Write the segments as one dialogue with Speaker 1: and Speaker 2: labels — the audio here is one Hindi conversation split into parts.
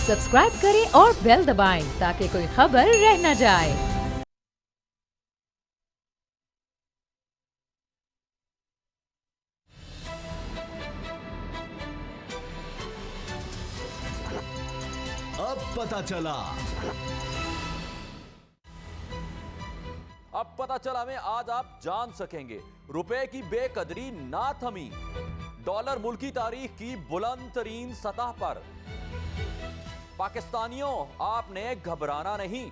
Speaker 1: सब्सक्राइब करें और बेल दबाएं ताकि कोई खबर रह न जाए।
Speaker 2: अब पता चला में आज आप जान सकेंगे रुपए की बेकदरी ना थमी, डॉलर मुल्की तारीख की बुलंद तरीन सतह पर। पाकिस्तानियों आपने घबराना नहीं।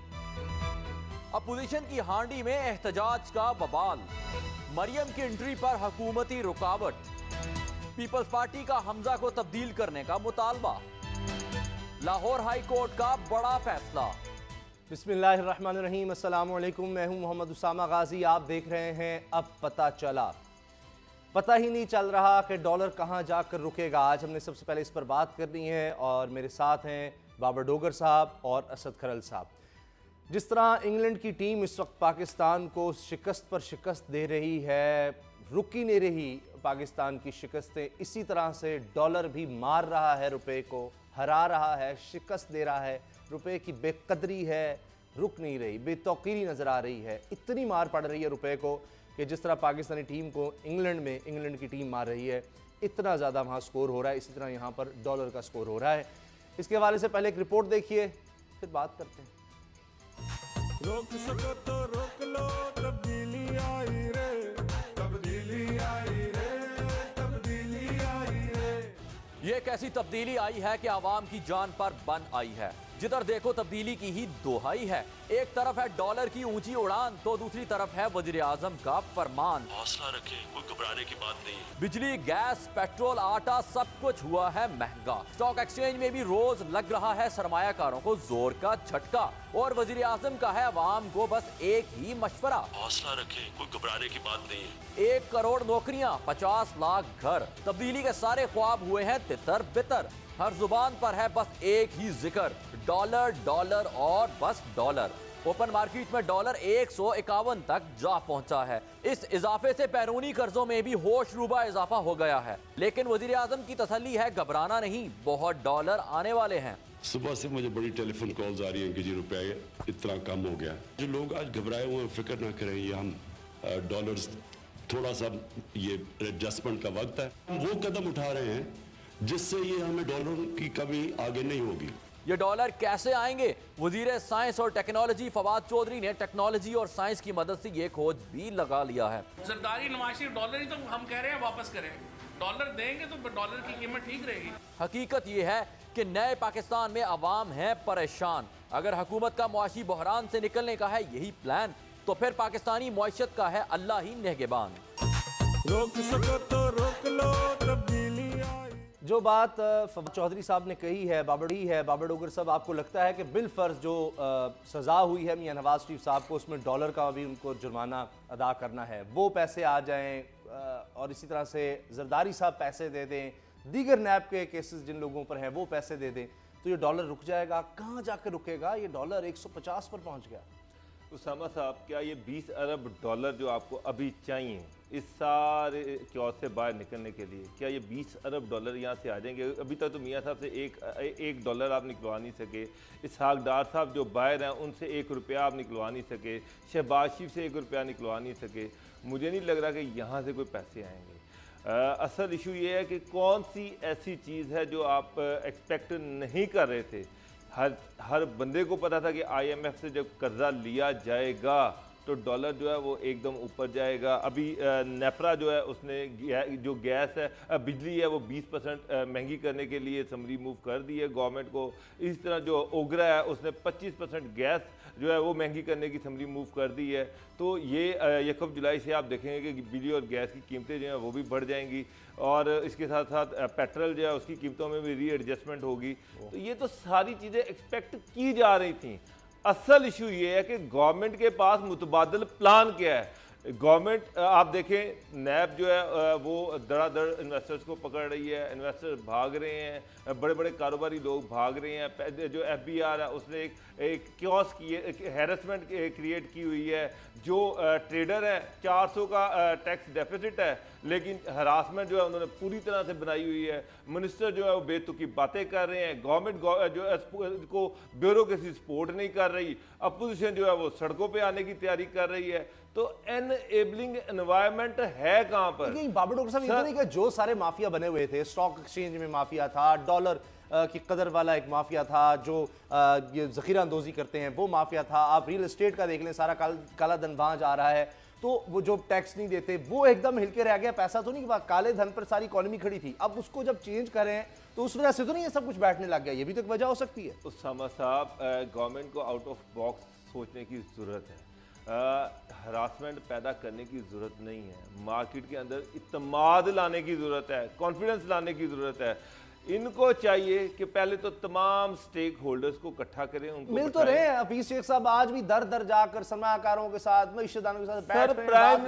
Speaker 2: अपोजिशन की हांडी में एहतजाज का बवाल, मरियम की एंट्री पर हुकूमती रुकावट, पीपल्स पार्टी का हमजा को तब्दील करने का मुतालबा, लाहौर हाई कोर्ट का बड़ा फैसला।
Speaker 3: बिस्मिल्लाहिर्रहमानिर्रहीम, अस्सलामु अलैकुम। मैं हूं मोहम्मद उसामा गाजी। आप देख रहे हैं अब पता चला। पता ही नहीं चल रहा कि डॉलर कहां जाकर रुकेगा। आज हमने सबसे पहले इस पर बात करनी है और मेरे साथ हैं बाबर डोगर साहब और असद खरल साहब। जिस तरह इंग्लैंड की टीम इस वक्त पाकिस्तान को शिकस्त पर शिकस्त दे रही है, रुक ही नहीं रही पाकिस्तान की शिकस्तें, इसी तरह से डॉलर भी मार रहा है, रुपए को हरा रहा है, शिकस्त दे रहा है। रुपए की बेकदरी है, रुक नहीं रही, बेतौकीरी नज़र आ रही है। इतनी मार पड़ रही है रुपए को कि जिस तरह पाकिस्तानी टीम को इंग्लैंड की टीम मार रही है, इतना ज़्यादा वहाँ स्कोर हो रहा है, इसी तरह यहाँ पर डॉलर का स्कोर हो रहा है। इसके हवाले से पहले एक रिपोर्ट देखिए, फिर बात करते हैं।
Speaker 4: रोक सको तो रोक लो, तब्दीली आई रे, तब्दीली आई रे, तब्दीली आई रे।
Speaker 2: ये कैसी तब्दीली आई है कि आवाम की जान पर बन आई है। जिधर देखो तब्दीली की ही दोहाई है। एक तरफ है डॉलर की ऊंची उड़ान तो दूसरी तरफ है वजीर आजम का फरमान,
Speaker 5: हौसला रखें, कोई घबराने की बात नहीं है।
Speaker 2: बिजली, गैस, पेट्रोल, आटा सब कुछ हुआ है महंगा। स्टॉक एक्सचेंज में भी रोज लग रहा है सरमायाकारों को जोर का झटका और वजीर आजम का है अवाम को बस एक ही मशवरा,
Speaker 5: हौसला रखें, कोई घबराने की बात नहीं है।
Speaker 2: 1 करोड़ नौकरियां, 50 लाख घर, तब्दीली के सारे ख्वाब हुए हैं तितर बितर। हर जुबान पर है बस एक ही जिक्र, डॉलर डॉलर और बस डॉलर। ओपन मार्केट में डॉलर 151 तक जा पहुंचा है। इस इजाफे से बैरूनी कर्जों में भी होशरुबा इजाफा हो गया है। लेकिन वजीर आजम की तसल्ली है, घबराना नहीं, बहुत डॉलर आने वाले हैं।
Speaker 5: सुबह से मुझे बड़ी टेलीफोन कॉल्स आ रही हैं कि जी रुपया इतना कम हो गया। जो लोग आज घबराए हुए हैं, फिक्र ना करें, ये हम डॉलर्स थोड़ा सा ये एडजस्टमेंट का वक्त है। हम वो कदम उठा रहे हैं जिससे ये हमें डॉलर की कमी आगे नहीं होगी।
Speaker 2: ये डॉलर कैसे आएंगे? वजीर साइंस और टेक्नोलॉजी फवाद चौधरी ने टेक्नोलॉजी और साइंस की मदद से ये खोज भी लगा लिया है।
Speaker 6: जरदारी नवाशी डॉलर ही तो हम कह रहे हैं वापस करें, डॉलर देंगे तो डॉलर की कीमत ठीक रहेगी।
Speaker 2: हकीकत ये है कि नए पाकिस्तान में अवाम है परेशान। अगर हुकूमत का मुआशी बहरान से निकलने का है यही प्लान, तो फिर पाकिस्तानी मुआशत का है अल्लाह ही निगहबान।
Speaker 4: रोक सको तो रोक लो, तब्दीली आई।
Speaker 3: जो बात फवाद चौधरी साहब ने कही है, बाबर डोगर साहब, आपको लगता है कि बिलफर्ज जो सज़ा हुई है मियां नवाज शरीफ साहब को, उसमें डॉलर का भी उनको जुर्माना अदा करना है, वो पैसे आ जाएं और इसी तरह से जरदारी साहब पैसे दे दें, दीगर नैब के केसेस जिन लोगों पर हैं वो पैसे दे दें, तो ये डॉलर रुक जाएगा? कहाँ जाकर रुकेगा? ये डॉलर 150 पर पहुँच गया।
Speaker 7: उसामा साहब, क्या ये 20 अरब डॉलर जो आपको अभी चाहिए इस सारे क्यों से बाहर निकलने के लिए, क्या ये 20 अरब डॉलर यहाँ से आ जाएंगे? अभी तक तो मियाँ साहब से एक डॉलर आप निकलवा नहीं सके, इसहाक डार साहब जो बाहर हैं उनसे 1 रुपया आप निकलवा नहीं सके, शहबाज शरीफ से 1 रुपया निकलवा नहीं सके। मुझे नहीं लग रहा कि यहाँ से कोई पैसे आएंगे। असल इशू ये है कि कौन सी ऐसी चीज़ है जो आप एक्सपेक्ट नहीं कर रहे थे। हर बंदे को पता था कि IMF से जब कर्जा लिया जाएगा तो डॉलर जो है वो एकदम ऊपर जाएगा। अभी नेपरा जो है उसने जो गैस है, बिजली है, वो 20% महंगी करने के लिए समरी मूव कर दी है गवर्नमेंट को। इस तरह जो ओगरा है उसने 25% गैस जो है वो महंगी करने की समरी मूव कर दी है। तो ये 1 जुलाई से आप देखेंगे कि बिजली और गैस की कीमतें जो हैं वो भी बढ़ जाएंगी और इसके साथ साथ पेट्रोल जो है उसकी कीमतों में भी रीएडजस्टमेंट होगी। तो ये तो सारी चीज़ें एक्सपेक्ट की जा रही थी। असल इशू ये है कि गवर्नमेंट के पास मुतबादल प्लान क्या है। गवर्नमेंट आप देखें नैब जो है वो धड़ाधड़ इन्वेस्टर्स को पकड़ रही है, इन्वेस्टर भाग रहे हैं, बड़े बड़े कारोबारी लोग भाग रहे हैं। जो FBI है उसने एक क्योस की हैरेसमेंट क्रिएट की हुई है। जो ट्रेडर है 400 का टैक्स डेफिसिट है, लेकिन हरासमेंट जो है उन्होंने पूरी तरह से बनाई हुई है। मिनिस्टर जो है वो बेतुकी बातें कर रहे हैं, गवर्नमेंट जो है को ब्यूरोक्रेसी सपोर्ट नहीं कर रही, अपोजिशन जो है वो सड़कों पे आने की तैयारी कर रही है। तो एनएबलिंग एनवायरनमेंट है कहां पर?
Speaker 3: बाबर डॉक्टर साहब, ये तो नहीं कि जो सारे माफिया बने हुए थे, स्टॉक एक्सचेंज में माफिया था, डॉलर की कदर वाला एक माफिया था, जो ये जखीरा अंदोजी करते हैं वो माफिया था, आप रियल एस्टेट का देख लें, सारा काला धन वहां जा रहा है, तो वो जो टैक्स नहीं देते वो एकदम हिलके रह गया। पैसा तो नहीं कि काले धन पर सारी इकोनॉमी खड़ी थी, अब उसको जब चेंज करें तो उस वजह से तो नहीं ये सब कुछ बैठने लग गया, ये भी तो एक वजह हो सकती है।
Speaker 7: उसामा साहब, गवर्नमेंट को आउट ऑफ बॉक्स सोचने की जरूरत है, हरासमेंट पैदा करने की ज़रूरत नहीं है, मार्केट के अंदर इत्मीनान लाने की ज़रूरत है, कॉन्फिडेंस लाने की ज़रूरत है। इनको चाहिए कि पहले तो तमाम स्टेक होल्डर्स को इकट्ठा करें, उनको
Speaker 3: मिल तो रहे हैं हफीज शेख साहब आज भी दर दर जाकर सरमाकारों के साथ, मईशदारों के साथ
Speaker 7: सर, प्राइम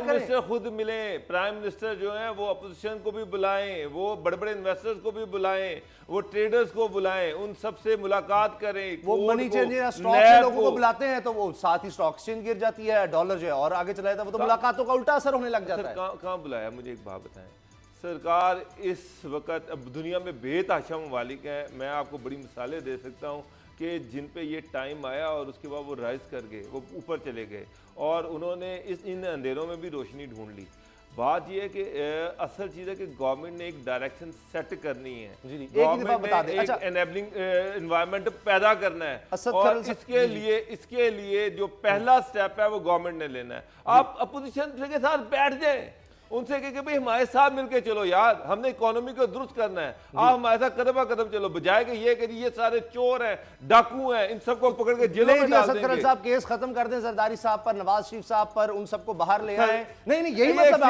Speaker 7: मिनिस्टर खुद मिले, प्राइम मिनिस्टर जो है वो अपोजिशन को भी बुलाएं, वो बड़े बड़े इन्वेस्टर्स को भी बुलाएं, वो ट्रेडर्स को बुलाएं, उन सबसे मुलाकात करें।
Speaker 3: वो मनी चेंजर स्टॉक के लोगों को बुलाते हैं तो वो साथ ही स्टॉक एक्सचेंज गिर जाती है, डॉलर जो है और आगे चला जाता है, वो तो मुलाकातों का उल्टा असर होने लग जाता है।
Speaker 7: कहां बुलाया? मुझे एक बात बताएं, सरकार इस वक्त अब दुनिया में बेतहाशा ममालिक हैं, मैं आपको बड़ी मिसालें दे सकता हूं कि जिन पे ये टाइम आया और उसके बाद वो राइज कर गए, वो ऊपर चले गए और उन्होंने इन अंधेरों में भी रोशनी ढूंढ ली। बात यह है कि असल चीज़ है कि गवर्नमेंट ने एक डायरेक्शन सेट करनी है, गवर्नमेंट ने एक एनेबलिंग एनवायरनमेंट पैदा करना है और इसके लिए जो पहला स्टेप है वो गवर्नमेंट ने लेना है। आप अपोजिशन के साथ बैठ जाए, उनसे कहे कि भाई हमारे साथ मिलके चलो यार, हमने इकोनॉमी को दुरुस्त करना है, आप हमारे साथ कदम कदम चलो, बजाय कि ये सारे चोर हैं, डाकू हैं, इन सबको पकड़ के जेलों में डाल देंगे।
Speaker 3: साहब केस खत्म कर दें जरदारी साहब पर, नवाज शरीफ साहब पर, उन सबको बाहर ले आए। नहीं यही मतलब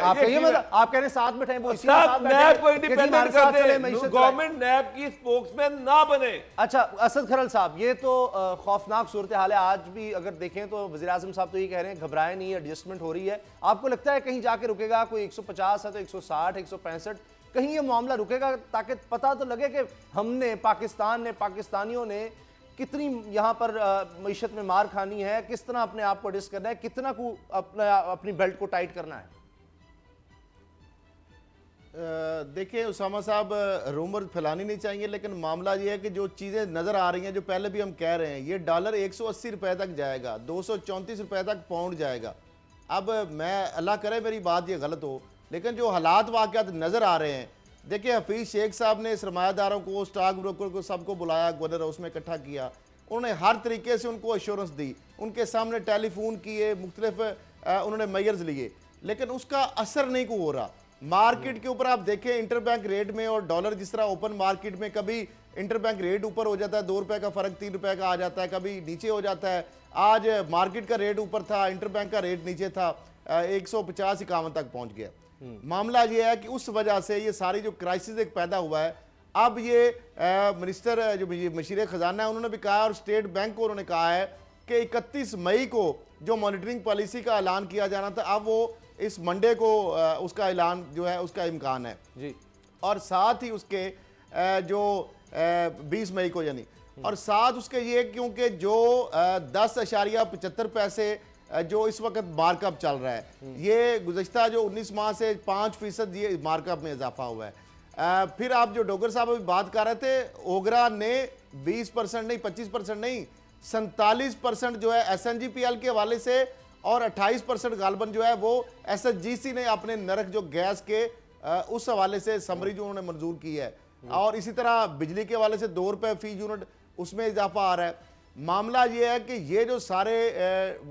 Speaker 3: आप कह रहे साथ बैठे, वो
Speaker 7: नैब को इंडिपेंडेंट कर दे, गवर्नमेंट नैब की स्पोक्समैन ना बने।
Speaker 3: अच्छा असद खरल साहब, ये तो खौफनाक सूरत हाल है, आज भी अगर देखें तो वज़ीर आज़म साहब तो ये कह रहे हैं घबराए नहीं, एडजस्टमेंट हो रही है। आपको लगता है कहीं जाके रुकेगा, कोई 150 है तो 160, 165, कहीं ये मामला रुकेगा ताकि पता तो लगे कि हमने, पाकिस्तान ने, पाकिस्तानियों ने कितनी यहाँ पर मईशत में मार खानी है, किस तरह अपने आप को एडजस्ट करना है, कितना को अपनी बेल्ट को टाइट करना है?
Speaker 8: देखिए उसामा साहब, रूमर फैलानी नहीं चाहिए, लेकिन मामला ये है कि जो चीज़ें नज़र आ रही हैं, जो पहले भी हम कह रहे हैं, ये डॉलर 180 रुपए तक जाएगा, 234 रुपए तक पाउंड जाएगा। अब मैं अल्लाह करे मेरी बात ये गलत हो, लेकिन जो हालात वाक़यात नज़र आ रहे हैं, देखिए हफीज़ शेख साहब ने सरमायादारों को, स्टॉक ब्रोकर को, सबको बुलाया, गवर्नर हाउस में इकट्ठा किया, उन्होंने हर तरीके से उनको एश्योरेंस दी, उनके सामने टेलीफोन किए, मुख्तलिफ उन्होंने मेयर्स लिए, लेकिन उसका असर नहीं को हो रहा। मार्केट के ऊपर आप देखें, इंटरबैंक रेट में और डॉलर जिस तरह ओपन मार्केट में कभी इंटरबैंक रेट ऊपर हो जाता है, 2 रुपए का फर्क 3 रुपए का आ जाता है, कभी नीचे हो जाता है। आज मार्केट का रेट ऊपर था, इंटरबैंक का रेट नीचे था, 150-51 तक पहुंच गया। मामला ये है कि उस वजह से ये सारी जो क्राइसिस एक पैदा हुआ है, अब ये मिनिस्टर जो मशीर खजाना है उन्होंने भी कहा और स्टेट बैंक को उन्होंने कहा है कि 31 मई को जो मॉनिटरिंग पॉलिसी का ऐलान किया जाना था, अब वो इस मंडे को उसका ऐलान जो है उसका इम्कान है जी, और साथ ही उसके जो 20 मई को यानी, और साथ उसके ये क्योंकि जो 10.75 पैसे जो इस वक्त मार्कअप चल रहा है, ये गुज़श्ता जो 19 माह से 5% ये मार्कअप में इजाफा हुआ है। फिर आप जो डोगर साहब अभी बात कर रहे थे, ओगरा ने 20% नहीं, 25% नहीं, 47% जो है SNGPL के हवाले से और 28% गालबन जो है वो SSGC ने अपने नरक जो गैस के उस हवाले से समरी जो उन्होंने मंजूर की है, और इसी तरह बिजली के हवाले से 2 रुपए फी यूनिट उसमें इजाफा आ रहा है। मामला ये है कि ये जो सारे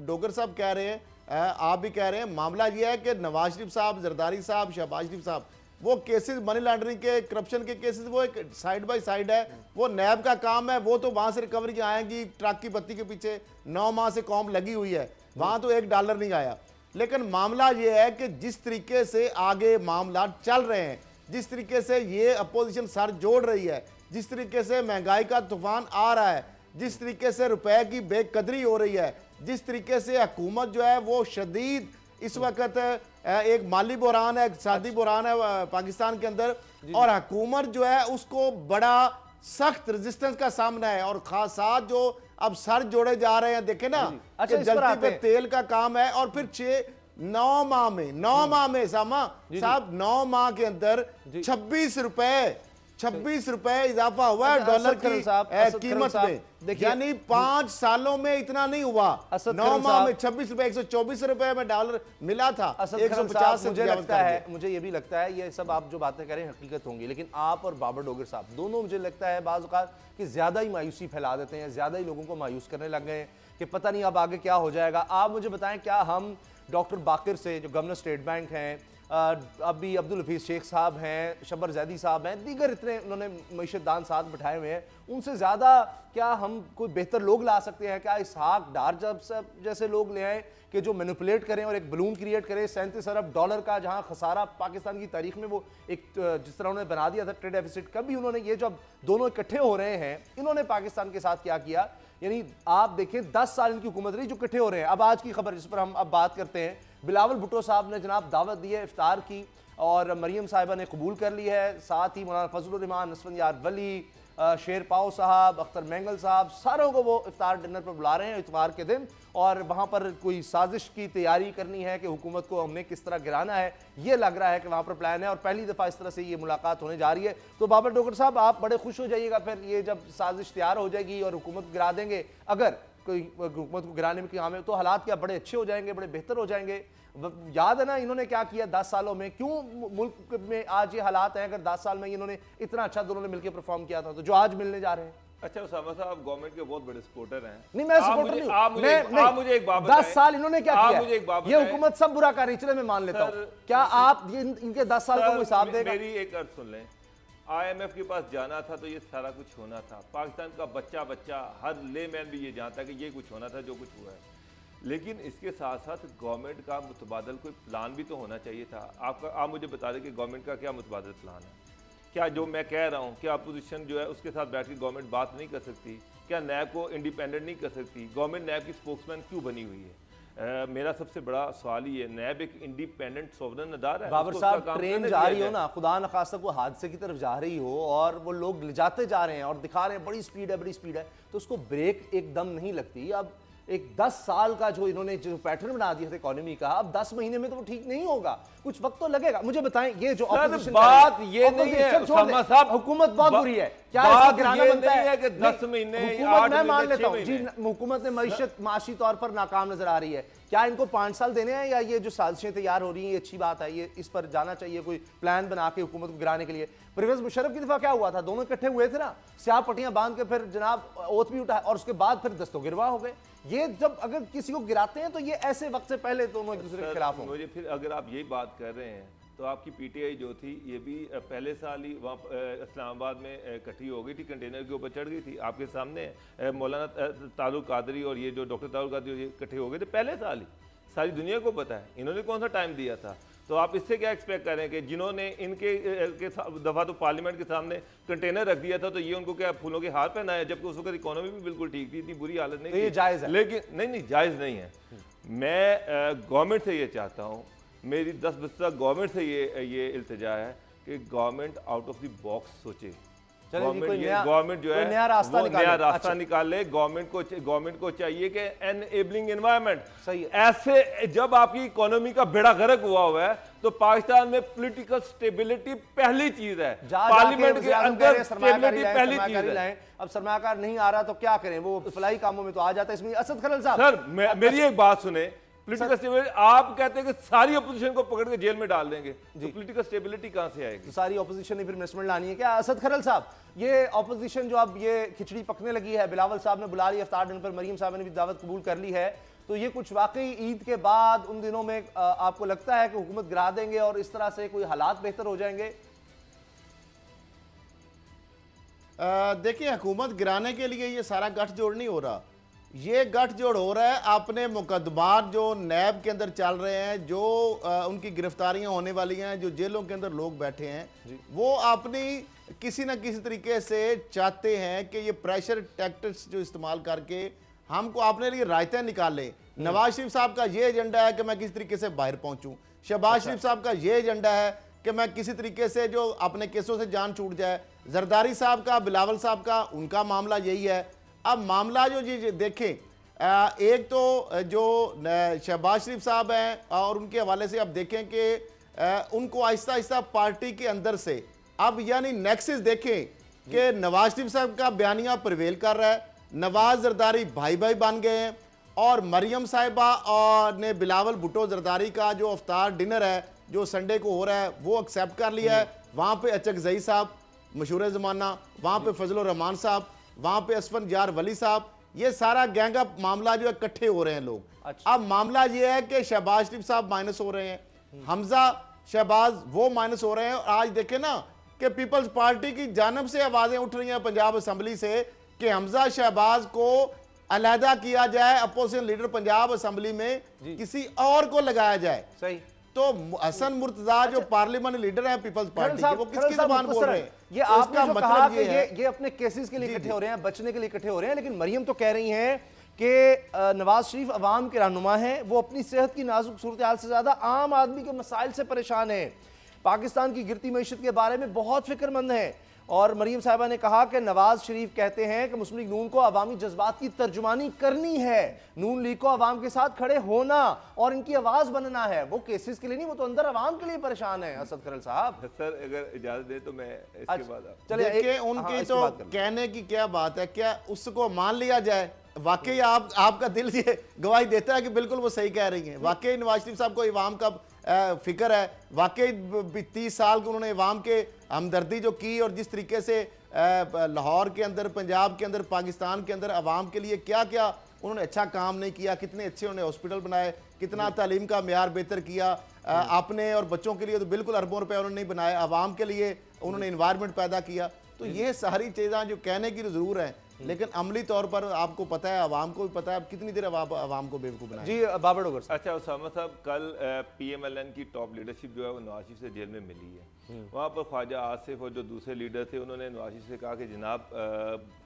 Speaker 8: डोगर साहब कह रहे हैं, आप भी कह रहे हैं, मामला ये है कि नवाज शरीफ साहब, जरदारी साहब, शहबाज शरीफ साहब, वो केसेस मनी लॉन्ड्रिंग के, करप्शन के केसेस वो एक साइड बाय साइड है, वो नैब का काम है, वो तो वहां से रिकवरी आएंगी, ट्रक की बत्ती के पीछे 9 माह से कॉम लगी हुई है, वहां तो $1 नहीं आया। लेकिन मामला ये है कि जिस तरीके से आगे मामला चल रहे हैं, जिस तरीके से ये अपोजिशन सर जोड़ रही है, जिस तरीके से महंगाई का तूफान आ रहा है, जिस तरीके से रुपए की बेकदरी हो रही है, जिस तरीके से हुकूमत जो है वो शदीद इस वक्त एक माली बुहरान है, इक़्तिसादी बुहरान है पाकिस्तान के अंदर, और हुकूमत जो है उसको बड़ा सख्त रेजिस्टेंस का सामना है, और खास साथ जो अब सर जोड़े जा रहे हैं, देखे ना
Speaker 3: अच्छा,
Speaker 8: कि
Speaker 3: इस पर
Speaker 8: जल्दी
Speaker 3: आते
Speaker 8: पे
Speaker 3: हैं।
Speaker 8: तेल का काम है, और फिर 9 माह में सामा साहब 9 माह के अंदर 26 रुपए इजाफा हुआ है
Speaker 3: अच्छा,
Speaker 8: डॉलर
Speaker 3: असद खरल
Speaker 8: की
Speaker 3: साहब, असद खरल
Speaker 8: कीमत
Speaker 3: साहब,
Speaker 8: में।
Speaker 3: देखिए,
Speaker 8: यानी 5 सालों में इतना नहीं हुआ।
Speaker 3: असद
Speaker 8: 9
Speaker 3: खरल
Speaker 8: माह
Speaker 3: साहब,
Speaker 8: में 26 रुपए 124 रुपए में डॉलर मिला था,
Speaker 3: असद
Speaker 8: 150
Speaker 3: साहब,
Speaker 8: से
Speaker 3: मुझे
Speaker 8: तजावुज़
Speaker 3: लगता
Speaker 8: कर
Speaker 3: है,
Speaker 8: गया।
Speaker 3: मुझे ये भी लगता है ये सब आप जो बातें करें हकीकत होंगी, लेकिन आप और बाबर डोगर साहब दोनों मुझे लगता है बाज़ औक़ात कि ज्यादा ही मायूसी फैला देते हैं, ज्यादा ही लोगों को मायूस करने लग गए हैं कि पता नहीं अब आगे क्या हो जाएगा। आप मुझे बताएं, क्या हम डॉक्टर बाकिर से, जो गवर्नर स्टेट बैंक हैं, अभी अब्दुल हफीज़ शेख साहब हैं, शबर जैदी साहब हैं, दीगर इतने उन्होंने मईशतदान साथ बिठाए हुए हैं, उनसे ज़्यादा क्या हम कोई बेहतर लोग ला सकते हैं? क्या इसहाक डार जैसे लोग ले आए कि जो मैनिपुलेट करें और एक बलून क्रिएट करें 37 अरब डॉलर का, जहां खसारा पाकिस्तान की तारीख में वो एक जिस तरह उन्होंने बना दिया था ट्रेड डेफिसिट, कभी उन्होंने ये जब दोनों इकट्ठे हो रहे हैं, इन्होंने पाकिस्तान के साथ क्या किया? यानी आप देखें 10 साल इनकी हुकूमत रही जो इकट्ठे हो रहे हैं। अब आज की खबर जिस पर हम अब बात करते हैं, बिलावल भुट्टो साहब ने जनाब दावत दी है इफ्तार की, और मरियम साहिबा ने कबूल कर ली है, साथ ही मौलाना फजलुर रहमान, नसफंदियार वली, शेर पाओ साहब, अख्तर मैंगल साहब, सारों को वो इफ्तार डिनर पर बुला रहे हैं इतवार के दिन, और वहाँ पर कोई साजिश की तैयारी करनी है कि हुकूमत को हमने किस तरह गिराना है, ये लग रहा है कि वहाँ पर प्लान है, और पहली दफ़ा इस तरह से ये मुलाकात होने जा रही है। तो बाबर डोगर साहब, आप बड़े खुश हो जाइएगा फिर ये जब साजिश तैयार हो जाएगी और हुकूमत को गिरा देंगे, अगर कोई हुकूमत को गिराने में काम है तो हालात क्या बड़े अच्छे हो जाएंगे, बड़े बेहतर हो जाएंगे। याद है ना इन्होंने क्या किया 10 सालों में, क्यों मुल्क में आज ये हालात हैं? अगर 10 साल में इन्होंने इतना अच्छा दोनों ने मिलकर परफॉर्म किया था, तो जो आज मिलने जा रहे हैं।
Speaker 7: अच्छा उसामा साहब, गवर्नमेंट के बहुत बड़े सपोर्टर हैं।
Speaker 3: नहीं, मैं सपोर्टर नहीं हूं।
Speaker 7: आप मुझे एक बात
Speaker 3: 10 साल इन्होंने क्या किया?
Speaker 7: मुझे एक बात
Speaker 3: ये हुकूमत सब बुरा कर रही, चले मैं मान लेता हूं। क्या आप इनके 10 साल का कोई हिसाब देगा?
Speaker 7: मेरी एक अर्ज सुन लें, IMF के पास जाना था तो ये सारा कुछ होना था। पाकिस्तान का बच्चा हर लेमैन भी ये जानता है कि ये कुछ होना था जो कुछ हुआ है, लेकिन इसके साथ साथ गवर्नमेंट का मुतबादल कोई प्लान भी तो होना चाहिए था। आप मुझे बता दें कि गवर्नमेंट का क्या मुतबादल प्लान है? क्या जो मैं कह रहा हूँ, क्या अपोजिशन जो है उसके साथ बैठ के गवर्नमेंट बात नहीं कर सकती? क्या नैब को इंडिपेंडेंट नहीं कर सकती? गवर्नमेंट नैब की स्पोक्समैन क्यों बनी हुई है? मेरा सबसे बड़ा सवाल ये, नैब एक इंडिपेंडेंट सोवरेन अदारा है।
Speaker 3: बाबर साहब, ट्रेन जा रही हो ना, खुदा न खास्ता वो हादसे की तरफ जा रही हो और वो लोग ले जाते जा रहे हैं और दिखा रहे हैं बड़ी स्पीड है, तो उसको ब्रेक एकदम नहीं लगती। अब एक 10 साल का जो इन्होंने जो पैटर्न बना दिया था इकोनॉमी का, अब 10 महीने में तो वो ठीक नहीं होगा, कुछ वक्त तो लगेगा। मुझे बताएं, ये जो ऑपोजिशन
Speaker 7: बात ये नहीं है साहब,
Speaker 3: हुकूमत बहुत बुरी है, क्या
Speaker 7: बात
Speaker 3: गिराना
Speaker 7: ये
Speaker 3: बनता
Speaker 7: नहीं है कि 10 महीने,
Speaker 3: हुकूमत
Speaker 7: 8
Speaker 3: मैं मान
Speaker 7: महीने,
Speaker 3: लेता हूं
Speaker 7: 6
Speaker 3: जी,
Speaker 7: महीने।
Speaker 3: हुकूमत ने मईशत माशी तौर पर नाकाम नजर आ रही है, क्या इनको 5 साल देने हैं? या ये जो साजिशें तैयार हो रही हैं ये अच्छी बात है, ये इस पर जाना चाहिए कोई प्लान बना के हुकूमत को गिराने के लिए? परवेज मुशर्रफ की दफा क्या हुआ था, दोनों इकट्ठे हुए थे ना, स्याह पट्टियां बांध के फिर जनाब ओथ भी उठा और उसके बाद फिर दस्तगिरवा हो गए। ये जब अगर किसी को गिराते हैं तो ये ऐसे वक्त से पहले दोनों एक दूसरे के खिलाफ होंगे।
Speaker 7: मुझे फिर अगर आप यही बात कर रहे हैं तो आपकी PTI जो थी ये भी पहले साल ही वहाँ इस्लामाबाद में इकट्ठी हो गई थी, कंटेनर के ऊपर चढ़ गई थी। आपके सामने मौलाना तारुक कादरी और ये जो डॉक्टर तारुक कादरी ये इकट्ठे हो गए थे पहले साल ही, सारी दुनिया को पता है। इन्होंने कौन सा टाइम दिया था? तो आप इससे क्या एक्सपेक्ट करें कि जिन्होंने इनके दफ़ा तो पार्लियामेंट के सामने कंटेनर रख दिया था तो ये उनको क्या फूलों के हार पहनाए, जबकि उस वक्त इकोनॉमी भी बिल्कुल ठीक थी, इतनी बुरी हालत नहीं थी।
Speaker 3: जायज़ है,
Speaker 7: लेकिन नहीं जायज़ नहीं है। मैं गवर्नमेंट से ये चाहता हूँ, मेरी 10 बजे तक गवर्नमेंट से ये इल्तिजा है कि government out of the box सोचे। गवर्नमेंट जो है
Speaker 3: नया रास्ता
Speaker 7: निकाले। गवर्नमेंट को चाहिए कि एनेबलिंग एनवायरनमेंट
Speaker 3: सही है।
Speaker 7: ऐसे जब आपकी इकोनॉमी का बेड़ा गर्क हुआ है तो पाकिस्तान में पॉलिटिकल स्टेबिलिटी पहली चीज है, पार्लियामेंट के अंदर स्टेबिलिटी पहली चीज है।
Speaker 3: अब सरमायाकार नहीं आ रहा तो क्या करें, वो फलाई कामों में तो आ जाता है। इसमें असद खरल साहब,
Speaker 7: सर मेरी एक बात सुने, पॉलिटिकल स्टेबिलिटी आप कहते हैं कि सारी अपोजिशन को पकड़ के जेल में डाल देंगे, तो पॉलिटिकल स्टेबिलिटी कहां से आएगी?
Speaker 3: तो सारी ऑपोजिशन ने फिर इन्वेस्टमेंट लानी है क्या? असद खरल साहब, ये ऑपोजिशन जो अब ये खिचड़ी पकने लगी है, बिलावल साहब ने बुला लिया इफ्तार डिनर पर, मरियम साहब ने भी दावत कबूल कर ली है, तो ये कुछ वाकई ईद के बाद उन दिनों में आपको लगता है कि हुकूमत गिरा देंगे और इस तरह से कोई हालात बेहतर हो जाएंगे?
Speaker 8: देखिए, हुकूमत गिराने के लिए ये सारा गठजोड़ नहीं हो रहा, ये गठजोड़ हो रहा है अपने मुकदमात जो नैब के अंदर चल रहे हैं, जो उनकी गिरफ्तारियां होने वाली हैं, जो जेलों के अंदर लोग बैठे हैं, वो अपनी किसी न किसी तरीके से चाहते हैं कि ये प्रेशर टैक्टिक्स जो इस्तेमाल करके हमको अपने लिए रायते निकालें। नवाज शरीफ साहब का ये एजेंडा है कि मैं किस तरीके से बाहर पहुंचूं, शहबाज शरीफ साहब का ये एजेंडा है कि मैं किसी तरीके से जो अपने केसों से जान छूट जाए, जरदारी साहब का, बिलावल साहब का, उनका मामला यही है। अब मामला जो जी देखें, एक तो जो शहबाज शरीफ साहब हैं और उनके हवाले से अब देखें कि उनको आहिस्ता आहिस्ता पार्टी के अंदर से अब यानी नेक्सस देखें कि नवाज शरीफ साहब का बयानिया प्रवेल कर रहा है, नवाज जरदारी भाई भाई बन गए हैं, और मरियम साहिबा और ने बिलावल भुट्टो जरदारी का जो अफ्तार डिनर है जो संडे को हो रहा है वो एक्सेप्ट कर लिया है। वहाँ पे अचकजई साहब मशहूर ज़माना, वहाँ पे फजलुर रहमान साहब, वहाँ पे असफन जार वली साहब, ये सारा गैंग अप मामला जो है इकट्ठे हो रहे हैं लोग।
Speaker 3: अच्छा।
Speaker 8: अब मामला ये है कि शहबाज शरीफ साहब माइनस हो रहे हैं, हमजा शहबाज वो माइनस हो रहे हैं। और आज देखें ना कि पीपल्स पार्टी की जानब से आवाजें उठ रही हैं पंजाब असम्बली से कि हमजा शहबाज को अलहदा किया जाए, अपोजिशन लीडर पंजाब असम्बली में किसी और को लगाया जाए।
Speaker 3: सही।
Speaker 8: तो हसन मुर्तजा जो पार्लियामेंट लीडर हैं पीपल्स पार्टी के, वो किसकी जुबान बोल रहे हैं?
Speaker 3: ये
Speaker 8: तो
Speaker 3: आपने
Speaker 8: इसका
Speaker 3: जो
Speaker 8: मतलब
Speaker 3: कहा कि
Speaker 8: ये है
Speaker 3: ये अपने केसेस के लिए इकट्ठे हो रहे हैं, बचने के लिए इकट्ठे हो रहे हैं, लेकिन मरियम तो कह रही हैं कि नवाज शरीफ अवाम के रहनुमा हैं, वो अपनी सेहत की नाजुक सूरत हाल से ज्यादा आम आदमी के मसाइल से परेशान है, पाकिस्तान की गिरती मईशत के बारे में बहुत फिक्रमंद है। और मरियम साहिबा ने कहा कि नवाज शरीफ कहते हैं कि मुस्लिम लीग नून को अवामी जज्बात की तर्जुमानी करनी है, नून लीग को अवाम के साथ खड़े होना और इनकी आवाज बनना है, वो केसेस के लिए नहीं, वो तो अंदर अवाम के लिए परेशान है। असद खरल साहब
Speaker 7: सर अगर इजाजत दे तो मैं इसके बाद
Speaker 3: चलिए
Speaker 8: देखिए उनकी तो कहने की क्या बात है, क्या उसको मान लिया जाए? वाकई आपका दिल ये गवाही देता है कि बिल्कुल वो सही कह रही हैं। वाकई नवाज शरीफ साहब को इवाम का फिक्र है, वाकई 30 साल के उन्होंने इवाम के हमदर्दी जो की और जिस तरीके से लाहौर के अंदर, पंजाब के अंदर, पाकिस्तान के अंदर अवाम के लिए क्या क्या उन्होंने अच्छा काम नहीं किया, कितने अच्छे उन्होंने हॉस्पिटल बनाए, कितना तालीम का मेयार बेहतर किया, अपने और बच्चों के लिए तो बिल्कुल अरबों रुपए उन्होंने नहीं बनाए, अवाम के लिए उन्होंने इन्वायरमेंट पैदा किया। तो ये सारी चीज़ें जो कहने की ज़रूर है, लेकिन अमली तौर पर आपको पता है, आवाम को भी पता है, अब कितनी देर आवाम को बेवकूफ़ बनाए।
Speaker 3: जी बाबर डोगर।
Speaker 7: अच्छा उसामा साहब, कल PMLN की टॉप लीडरशिप जो है वो नवाज शरीफ से जेल में मिली है। वहाँ पर ख्वाजा आसिफ और जो दूसरे लीडर थे उन्होंने नवाज शरीफ से कहा कि जनाब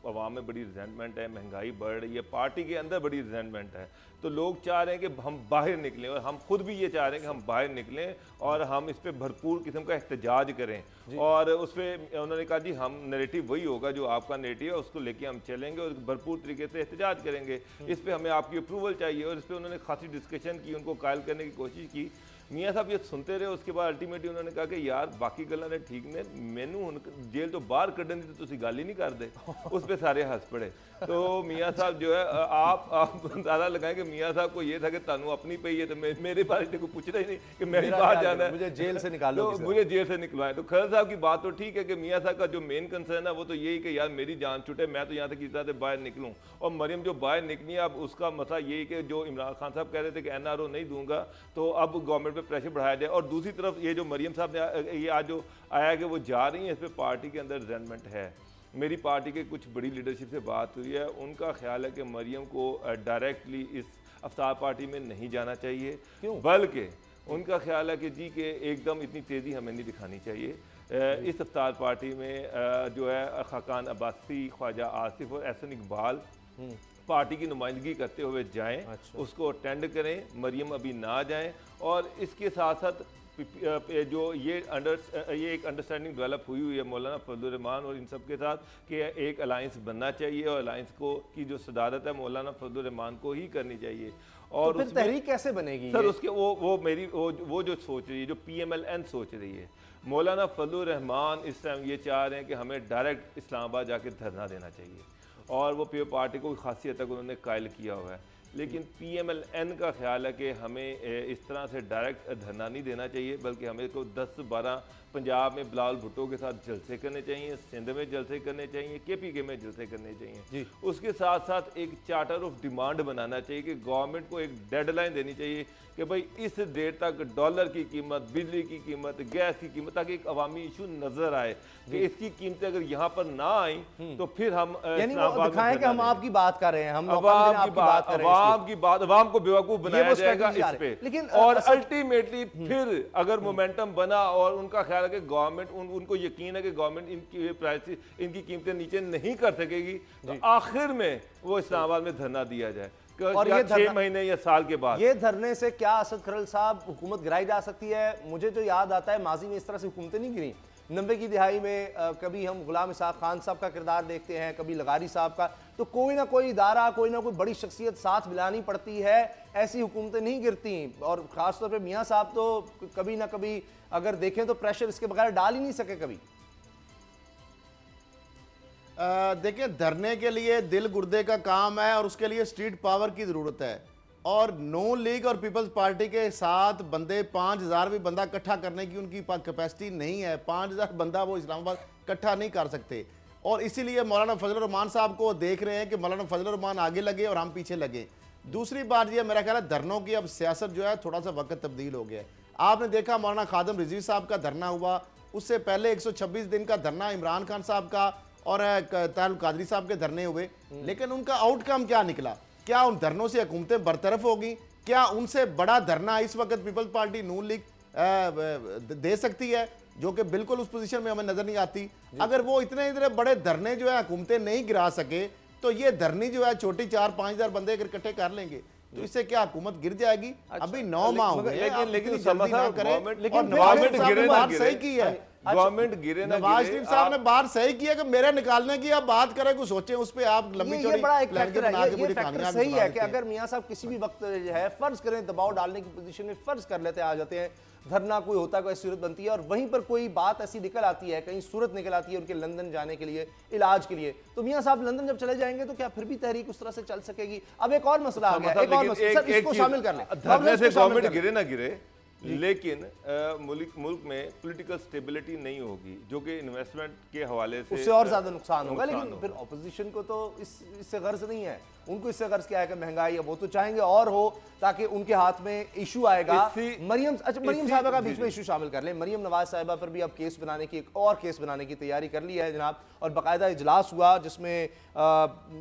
Speaker 7: अवाम में बड़ी रिजेंटमेंट है, महंगाई बढ़ रही है, पार्टी के अंदर बड़ी रिजेंटमेंट है, तो लोग चाह रहे हैं कि हम बाहर निकलें, और हम खुद भी ये चाह रहे हैं कि हम बाहर निकलें और हम इस पर भरपूर किस्म का एहतजाज करें। और उस पर उन्होंने कहा जी हम नैरेटिव वही होगा जो आपका नैरेटिव है, उसको लेके हम चलेंगे और भरपूर तरीके से एहतजाज करेंगे, इस पर हमें आपकी अप्रूवल चाहिए। और इस पर उन्होंने खासी डिस्कशन की, उनको कायल करने की कोशिश की। मियाँ साहब ये सुनते रहे, उसके बाद अल्टीमेटली उन्होंने कहा कि यार बाकी गल्लां ने ठीक ने, मैनू हुण जेल तो बाहर कड्ढन दी तुसीं गल ही नहीं करदे। उस पर सारे हंस पड़े। तो मियाँ साहब जो है आप अंदाजा लगाएं कि मियाँ साहब को ये था कि तानू अपनी पई है, तो मेरे पार्टी को पूछना ही नहीं कि मैं भी बाहर जाना है,
Speaker 3: मुझे जेल से निकालो,
Speaker 7: तो मुझे जेल से निकलवाएं। तो खैर साहब की बात तो ठीक है कि मियाँ साहब का जो मेन कंसर्न है वो तो यही कि यार मेरी जान छूटे, मैं तो यहाँ से किसी तरह से बाहर निकलूँ। और मरियम जो बाहर निकली है, अब उसका मसला यही कि जो इमरान खान साहब कह रहे थे कि NRO नहीं दूंगा, तो अब गवर्नमेंट पर प्रेशर बढ़ाया जाए। और दूसरी तरफ ये जो मरियम साहब ने ये आज जो आया कि वो जा रही हैं, इस पर पार्टी के अंदर रिजेंटमेंट है। मेरी पार्टी के कुछ बड़ी लीडरशिप से बात हुई है, उनका ख्याल है कि मरियम को डायरेक्टली इस अफ्तार पार्टी में नहीं जाना चाहिए, बल्कि उनका ख्याल है कि जी के एकदम इतनी तेज़ी हमें नहीं दिखानी चाहिए। इस अफ्तार पार्टी में जो है खाकान अब्बासी, ख्वाजा आसिफ और एहसन इकबाल पार्टी की नुमाइंदगी करते हुए जाएं। अच्छा। उसको अटेंड करें, मरियम अभी ना जाएं। और इसके साथ साथ जो ये एक अंडरस्टैंडिंग डेवलप हुई है मौलाना फजलुर रहमान और इन सब के साथ कि एक अलायंस बनना चाहिए, और अलायंस को की जो सदारत है मौलाना फजलुर रहमान को ही करनी चाहिए। और
Speaker 3: तो फिर तहरीक कैसे बनेगी
Speaker 7: सर? उसके वो जो सोच रही है, जो PMLN सोच रही है, मौलाना फजलुर रहमान इस टाइम ये चाह रहे हैं कि हमें डायरेक्ट इस्लामाबाद जाके धरना देना चाहिए, और वो पीपल पार्टी को खासी हद तक उन्होंने कायल किया हुआ है। लेकिन PMLN का ख्याल है कि हमें इस तरह से डायरेक्ट धरना नहीं देना चाहिए, बल्कि हमें को 10-12 पंजाब में बिलावल भुट्टो के साथ जलसे करने चाहिए, सिंध में जलसे करने चाहिए, KPK में जलसे करने चाहिए। उसके साथ साथ एक चार्टर ऑफ डिमांड बनाना चाहिए कि गवर्नमेंट को एक डेडलाइन देनी चाहिए कि भाई इस डेट तक डॉलर की कीमत, बिजली की कीमत, गैस की कीमत, ताकि एक अवामी इशू नजर आए कि इसकी कीमतें अगर यहाँ पर ना आई तो फिर हम
Speaker 3: दिखाएं कि हम आपकी बात कर रहे हैं, हम
Speaker 7: अवाम की बात, अवाम को बेवकूफ बनाया जाएगा इस पे। लेकिन और अल्टीमेटली फिर अगर मोमेंटम बना और उनका ख्याल ख्याल है कि गवर्नमेंट उनको यकीन है कि गवर्नमेंट इनकी प्राइस इनकी कीमतें नीचे नहीं कर सकेगी, तो आखिर में वो इस्लामाबाद में धरना दिया जाए
Speaker 3: और ये
Speaker 7: 6 महीने या साल के बाद।
Speaker 3: ये धरने से क्या असद खरल साहब हुकूमत गिराई जा सकती है? मुझे तो याद आता है माजी में इस तरह से हुकूमतें नहीं गिरी। 90 की दिहाई में कभी हम गुलाम इसाक खान साहब का किरदार देखते हैं, कभी लगारी साहब का, तो कोई ना कोई इदारा, कोई ना कोई बड़ी शख्सियत साथ मिलानी पड़ती है, ऐसी हुकूमतें नहीं गिरती। और ख़ासतौर पे मियाँ साहब तो कभी ना कभी अगर देखें तो प्रेशर इसके बगैर डाल ही नहीं सके कभी।
Speaker 8: देखिए, धरने के लिए दिल गुर्दे का काम है और उसके लिए स्ट्रीट पावर की ज़रूरत है। और नून लीग और पीपल्स पार्टी के साथ बंदे 5000 भी बंदा इकट्ठा करने की उनकी कैपेसिटी नहीं है। 5000 बंदा वो इस्लामाबाद इकट्ठा नहीं कर सकते, और इसीलिए मौलाना फजल रहमान साहब को देख रहे हैं कि मौलाना फजल रहमान आगे लगे और हम पीछे लगे। दूसरी बात यह, मेरा ख्याल है धरनों की अब सियासत जो है थोड़ा सा वक्त तब्दील हो गया है। आपने देखा मौलाना खादिम रिजवी साहब का धरना हुआ, उससे पहले 126 दिन का धरना इमरान खान साहब का और तारुल कादरी साहब के धरने हुए, लेकिन उनका आउटकम क्या निकला? क्या उन धरनों से हुकूमतें बरतरफ होगी? क्या उनसे बड़ा धरना इस वक्त पीपल्स पार्टी नून लीग दे सकती है, जो कि बिल्कुल उस पोजीशन में हमें नजर नहीं आती? अगर वो इतने बड़े धरने जो है हुकूमतें नहीं गिरा सके, तो ये धरनी जो है छोटी 4-5 हजार बंदे अगर इकट्ठे कर लेंगे तो इससे क्या हुकूमत गिर जाएगी? अभी 9 माह हो गए,
Speaker 7: लेकिन
Speaker 8: जल्दी ना करें।
Speaker 7: लेकिन
Speaker 8: बात सही की है,
Speaker 7: गवर्नमेंट गिरे ना
Speaker 8: नवाज
Speaker 7: गिरे,
Speaker 8: शरीफ साहब ने बात सही किया कि मेरे निकालने की आप बात करें, कुछ सोचें उस पे। आप लंबी
Speaker 3: ये
Speaker 8: चौड़ी
Speaker 3: बड़ा एक
Speaker 8: प्लान
Speaker 3: फैक्टर
Speaker 8: बना
Speaker 3: है,
Speaker 8: के
Speaker 3: ये
Speaker 8: पूरी
Speaker 3: फैक्टर
Speaker 8: कहानियां
Speaker 3: सही
Speaker 8: सुना
Speaker 3: है कि
Speaker 8: देते हैं।
Speaker 3: अगर मियाँ साहब किसी भी वक्त जो है फर्ज करें दबाव डालने की पोजीशन में फर्ज कर लेते आ जाते हैं, धरना कोई होता है, कोई सूरत बनती है और वहीं पर कोई बात ऐसी निकल आती है, कहीं सूरत निकल आती है उनके लंदन जाने के लिए, इलाज के लिए, तो मियाँ साहब लंदन जब चले जाएंगे तो क्या फिर भी तहरीक उस तरह से चल सकेगी? अब एक और मसला आ गया, एक और मसला, सर इसको शामिल कर लें,
Speaker 7: धरने से गवर्नमेंट गिरे ना गिरे, लेकिन मुल्क में पॉलिटिकल स्टेबिलिटी नहीं होगी, जो कि इन्वेस्टमेंट के हवाले से
Speaker 3: उससे और ज्यादा नुकसान होगा। लेकिन फिर ऑपोजिशन को तो इससे गर्ज नहीं है, उनको इससे गर्ज क्या है कि महंगाई है, वो तो चाहेंगे और हो ताकि उनके हाथ में इशू आएगा। मरियम साहिबा का बीच में इशू शामिल कर लें। मरियम नवाज साहिबा पर भी अब केस बनाने की, एक और केस बनाने की तैयारी कर ली है जनाब, और बाकायदा इजलास हुआ जिसमें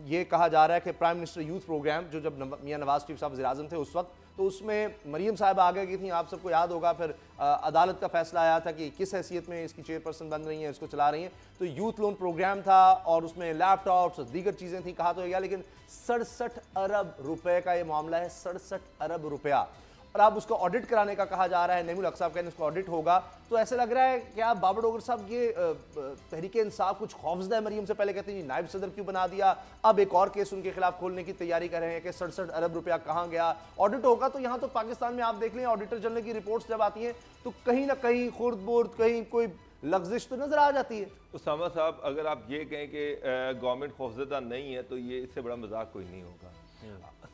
Speaker 3: ये कहा जा रहा है कि प्राइम मिनिस्टर यूथ प्रोग्राम, जो जब मियाँ नवाज शरीफ साहब वज़ीर-ए-आज़म थे उस वक्त, तो उसमें मरियम साहिबा आगे की थी, आप सबको याद होगा। फिर अदालत का फैसला आया था कि किस हैसियत में इसकी चेयरपर्सन बन रही हैं, इसको चला रही हैं। तो यूथ लोन प्रोग्राम था और उसमें लैपटॉप्स और दीगर चीज़ें थी, कहा तो गया, लेकिन 67 अरब रुपए का ये मामला है, 67 अरब रुपया। और अब उसको ऑडिट कराने का कहा जा रहा है, नईमुल हक साहब कहने उसको ऑडिट होगा। तो ऐसे लग रहा है कि आप बाबर डोगर साहब ये तहरीक इंसाफ कुछ खौफजदा है मरियम से? पहले कहते हैं नायब सदर क्यों बना दिया, अब एक और केस उनके खिलाफ खोलने की तैयारी कर रहे हैं कि 67 अरब रुपया कहाँ गया? ऑडिट होगा तो यहाँ तो पाकिस्तान में आप देख लें, ऑडिटर जनरल की रिपोर्ट्स जब आती हैं तो कहीं ना कहीं खुर्द बुर्द, कहीं कोई लफ्जिश तो नजर आ जाती है।
Speaker 7: उसामा साहब, अगर आप ये कहें कि गवर्नमेंट खौफजदा नहीं है तो ये इससे बड़ा मजाक कोई नहीं होगा।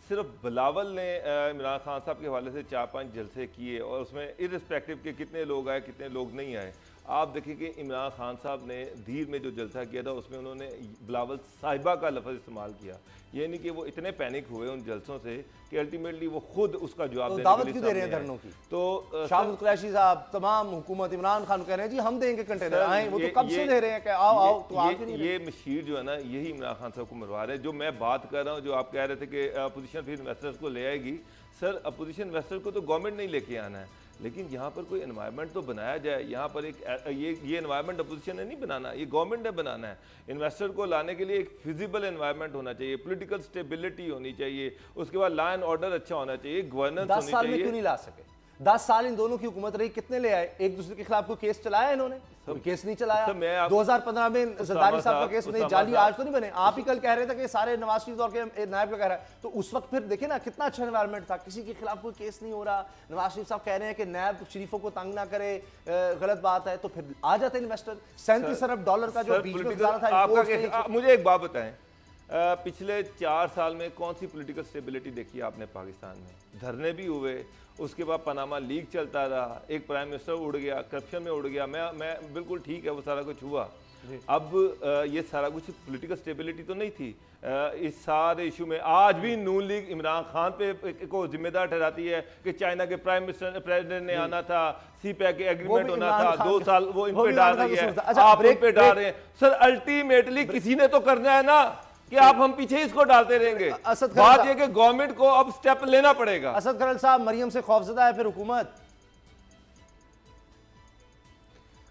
Speaker 7: सिर्फ बिलावल ने इमरान खान साहब के हवाले से 4-5 जलसे किए और उसमें इर्रिस्पेक्टिव के कितने लोग आए कितने लोग नहीं आए, आप देखिए कि इमरान खान साहब ने धीर में जो जलसा किया था उसमें उन्होंने बिलावल साहिबा का लफ्ज़ इस्तेमाल किया। ये नहीं कि वो इतने पैनिक हुए उन जलसों से कि अल्टीमेटली वो खुद उसका जवाब
Speaker 3: तो
Speaker 7: देने
Speaker 3: दावत
Speaker 7: के
Speaker 3: क्यों
Speaker 7: लिए
Speaker 3: दे रहे हैं
Speaker 7: सामने
Speaker 3: धरनों
Speaker 7: आए।
Speaker 3: की?
Speaker 7: तो
Speaker 3: शाहिद कुरैशी साहब, तमाम हुकूमत, इमरान खान कह रहे हैं जी हम देंगे कंटेनर, आए, वो तो कब से दे रहे हैं कि आओ आओ, तो आप क्यों नहीं
Speaker 7: ये मशीर जो है ना, यही इमरान खान साहब को मरवा रहे हैं। जो मैं बात कर रहा हूँ, जो आप कह रहे थे कि अपोजिशन फिर इन्वेस्टर्स को ले आएगी, सर अपोजिशन इन्वेस्टर को तो गवर्नमेंट नहीं लेके आना है, लेकिन यहाँ पर कोई एनवायरनमेंट तो बनाया जाए। यहाँ पर एक ये एनवायरनमेंट अपोजिशन ने नहीं बनाना, ये गवर्नमेंट ने बनाना है। इन्वेस्टर को लाने के लिए एक फिजिबल एनवायरनमेंट होना चाहिए, पॉलिटिकल स्टेबिलिटी होनी चाहिए, उसके बाद लॉ एंड ऑर्डर अच्छा होना चाहिए, गवर्नेंस होनी चाहिए।
Speaker 3: 10 साल में क्यों नहीं ला सके? 10 साल इन दोनों की हुकूमत रही, कितने ले आए? एक दूसरे के खिलाफ कोई केस चलाया इन्होंने? कोई केस नहीं चलाया। 2015 में जरदारी साहब का केस नहीं, जाली आज तो नहीं बने। आप ही कल कह रहे थे कि सारे नवाज शरीफ और के नायब का कह रहा है, तो उस वक्त फिर देखिए ना कितना अच्छा एनवायरनमेंट था, किसी के खिलाफ कोई केस नहीं हो रहा। नवाज शरीफ साहब कह रहे हैं कि नायब शरीफों को तंग ना करे, गलत बात है, तो फिर आ जाते इन्वेस्टर। 37 अरब डॉलर का जो बीच में गुजारा था।
Speaker 7: मुझे एक बात बताएं, पिछले 4 साल में कौन सी पॉलिटिकल स्टेबिलिटी देखी आपने पाकिस्तान में? धरने भी हुए, उसके बाद पनामा लीग चलता रहा, एक प्राइम मिनिस्टर उड़ गया, करप्शन में उड़ गया, मैं बिल्कुल ठीक है, वो सारा कुछ हुआ। अब ये सारा कुछ पॉलिटिकल स्टेबिलिटी तो नहीं थी। इस सारे इशू में आज भी नून लीग इमरान खान पे को जिम्मेदार ठहराती है कि चाइना के प्राइम मिनिस्टर प्रेसिडेंट ने आना था, सीपैक के एग्रीमेंट होना था, 2 साल वो इन पे डाल रही है, आप इन पे डाल रहे हैं। सर अल्टीमेटली किसी ने तो करना है ना, कि आप हम पीछे इसको डालते रहेंगे। बात यह कि गवर्नमेंट को अब स्टेप लेना पड़ेगा।
Speaker 3: असद खरल साहब, मरियम से खौफजदा है फिर हुकूमत?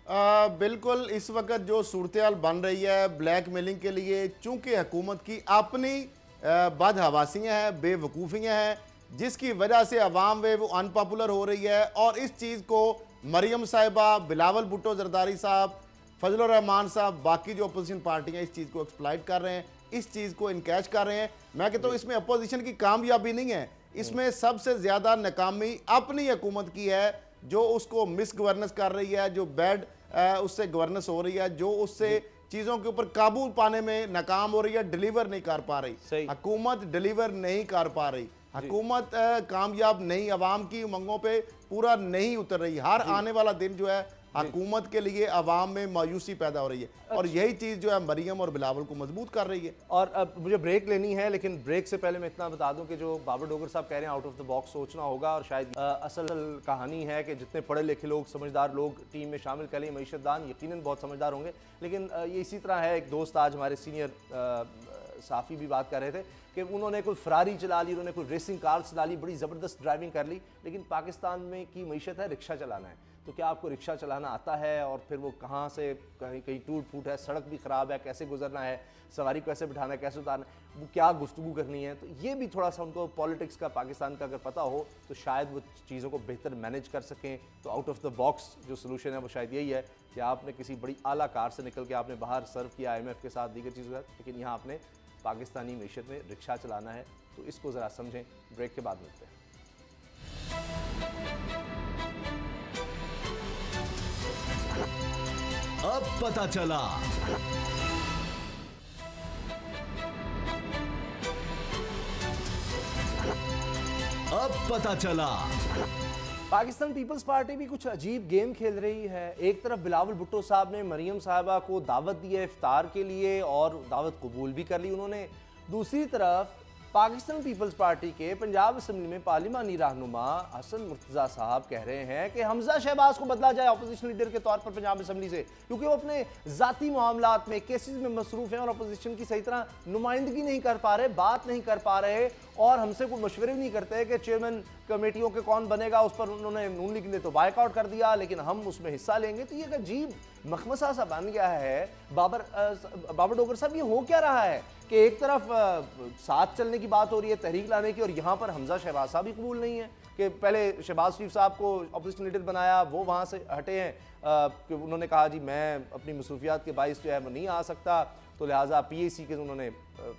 Speaker 8: बिल्कुल इस वक्त जो सूरत बन रही है ब्लैक मेलिंग के लिए, चूंकि हुकूमत की अपनी बदहवासियाँ हैं, बेवकूफ़ियाँ हैं, जिसकी वजह से अवाम में वो अनपॉपुलर हो रही है। और इस चीज़ को मरियम साहिबा, बिलावल भुट्टो जरदारी साहब, फजलुर रहमान साहब, बाकी जो अपोजिशन पार्टियाँ इस चीज़ को एक्सप्लॉइट कर रहे हैं, इस चीज़ को इनकैश कर रहे हैं। मैं कहता हूँ इसमें अपोजिशन की कामयाबी नहीं है, इसमें सबसे ज़्यादा नाकामी अपनी हुकूमत की है, जो उसको मिस गवर्नेंस कर रही है, जो बैड उससे गवर्नेंस हो रही है, जो उससे चीज़ों के ऊपर काबू पाने में नाकाम हो रही है, डिलीवर नहीं कर पा रही। हुकूमत डिलीवर नहीं कर पा रही, हुकूमत कामयाब नहीं, अवाम की उमंगों पे पूरा नहीं उतर रही। हर आने वाला दिन जो है हुकूमत के लिए अवाम में मायूसी पैदा हो रही है, और यही चीज़ जो है मरियम और बिलावल को मजबूत कर रही है।
Speaker 3: और अब मुझे ब्रेक लेनी है, लेकिन ब्रेक से पहले मैं इतना बता दूं कि जो बाबर डोगर साहब कह रहे हैं आउट ऑफ द बॉक्स सोचना होगा, और शायद असल कहानी है कि जितने पढ़े लिखे लोग, समझदार लोग टीम में शामिल कर लें, मईशतदान यकीनन बहुत समझदार होंगे, लेकिन ये इसी तरह है। एक दोस्त आज हमारे सीनियर साफ़ी भी बात कर रहे थे कि उन्होंने कोई फरारी चला ली, उन्होंने कोई रेसिंग कार चला ली, बड़ी ज़बरदस्त ड्राइविंग कर ली, लेकिन पाकिस्तान में की मईशत है रिक्शा चलाना है। तो क्या आपको रिक्शा चलाना आता है, और फिर वो कहाँ से कहीं कहीं टूट फूट है, सड़क भी ख़राब है, कैसे गुजरना है, सवारी को कैसे बिठाना है, कैसे उतारना है, वो क्या गुफ्तगू करनी है। तो ये भी थोड़ा सा उनको पॉलिटिक्स का, पाकिस्तान का अगर पता हो तो शायद वो चीज़ों को बेहतर मैनेज कर सकें। तो आउट ऑफ द बॉक्स जो सोल्यूशन है वो शायद यही है कि आपने किसी बड़ी आला कार से निकल के आपने बाहर सर्व किया IMF के साथ, दीगर चीज़ों के साथ, लेकिन यहाँ आपने पाकिस्तानी मीशत में रिक्शा चलाना है। तो इसको ज़रा समझें। ब्रेक के बाद मिलते हैं।
Speaker 9: अब पता चला। अब पता चला।
Speaker 3: पाकिस्तान पीपल्स पार्टी भी कुछ अजीब गेम खेल रही है। एक तरफ बिलावल भुट्टो साहब ने मरियम साहिबा को दावत दी है इफ्तार के लिए, और दावत कबूल भी कर ली उन्होंने। दूसरी तरफ पाकिस्तान पीपल्स पार्टी के पंजाब असम्बली में पार्लिमानी रहनुमा हसन मुर्तज़ा साहब कह रहे हैं कि हमजा शहबाज को बदला जाए अपोजिशन लीडर के तौर पर पंजाब असम्बली से, क्योंकि वो अपने ज़ाती मामलात में, केसेस में मसरूफ़ हैं और अपोजिशन की सही तरह नुमाइंदगी नहीं कर पा रहे, बात नहीं कर पा रहे, और हमसे कोई मशवरे भी नहीं करते कि चेयरमैन कमेटियों के कौन बनेगा। उस पर उन्होंने नून लीग ने तो बाइकआउट कर दिया, लेकिन हम उसमें हिस्सा लेंगे। तो ये एक अजीब मखमसा सा बन गया है। बाबर डोगर साहब, ये हो क्या रहा है कि एक तरफ साथ चलने की बात हो रही है, तहरीक लाने की, और यहाँ पर हमजा शहबाज साहब भी कबूल नहीं है कि पहले शहबाज शरीफ साहब को अपोजिशन लीडर बनाया, वो वहाँ से हटे हैं कि उन्होंने कहा जी मैं अपनी मसरूफियात के बाइस जो है वो नहीं आ सकता, तो लिहाजा PAC के उन्होंने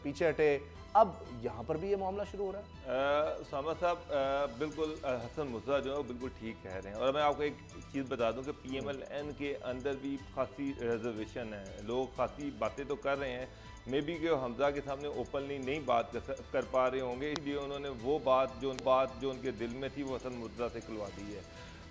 Speaker 3: पीछे हटे। अब यहाँ पर भी ये मामला शुरू हो रहा है।
Speaker 7: उसामा साहब बिल्कुल हसन मुर्तज़ा जो है बिल्कुल ठीक कह रहे हैं, और मैं आपको एक चीज़ बता दूं कि PMLN के अंदर भी खासी रिजर्वेशन है, लोग खासी बातें तो कर रहे हैं, मे बी कि हमजा के सामने ओपनली नहीं बात कर पा रहे होंगे, इसलिए उन्होंने वो बात जो उनके दिल में थी वो हसन मुर्तज़ा से खुलवा दी है।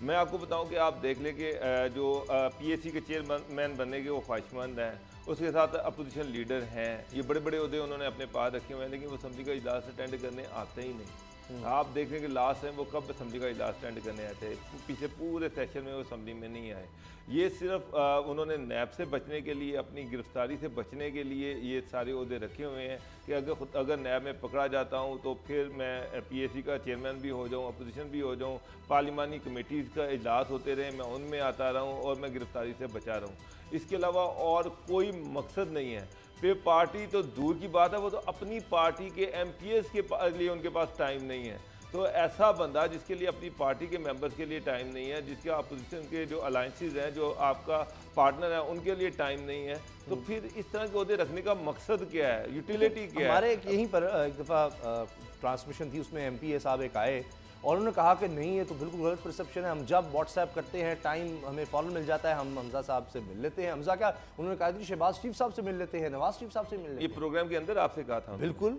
Speaker 7: मैं आपको बताऊं कि आप देख लें कि जो PAC के चेयरमैन बनने के वो ख्वाहिशमंद हैं, उसके साथ अपोजिशन लीडर हैं, ये बड़े बड़े ओहदे उन्होंने अपने पास रखे हुए हैं, लेकिन वो असम्बली का इजलास अटेंड करने आते ही नहीं। आप देखें कि लास्ट टाइम वो कब असम्बली का इजलास अटेंड करने आए थे, पिछले पूरे सेशन में वो असम्बली में नहीं आए। ये सिर्फ उन्होंने नैब से बचने के लिए, अपनी गिरफ्तारी से बचने के लिए ये सारे ओहदे रखे हुए हैं कि अगर नैब में पकड़ा जाता हूँ तो फिर मैं PAC का चेयरमैन भी हो जाऊँ, अपोजिशन भी हो जाऊँ, पार्लिमानी कमेटीज़ का इजलास होते रहे, मैं उनमें आता रहूँ और मैं गिरफ्तारी से बचा रहूँ। इसके अलावा और कोई मकसद नहीं है। फिर पार्टी तो दूर की बात है, वो तो अपनी पार्टी के MPs के लिए उनके पास टाइम नहीं है। तो ऐसा बंदा जिसके लिए अपनी पार्टी के मेंबर्स के लिए टाइम नहीं है, जिसके अपोजिशन के जो अलायंसेस हैं, जो आपका पार्टनर है, उनके लिए टाइम नहीं है, तो फिर इस तरह के ओहदे रखने का मकसद क्या है, यूटिलिटी क्या है?
Speaker 3: हमारे यहीं पर एक दफ़ा ट्रांसमिशन थी, उसमें MPA साहब एक आए और उन्होंने कहा कि नहीं ये तो बिल्कुल गलत परसेप्शन है, हम जब व्हाट्सएप करते हैं टाइम हमें फ़ौरन मिल जाता है, हम हमजा साहब से मिल लेते हैं। हमजा क्या, उन्होंने कहा कि शहबाज शरीफ साहब से मिल लेते हैं, नवाज शरीफ साहब से मिल लेते हैं।
Speaker 7: ये प्रोग्राम के अंदर आपसे कहा था?
Speaker 3: बिल्कुल।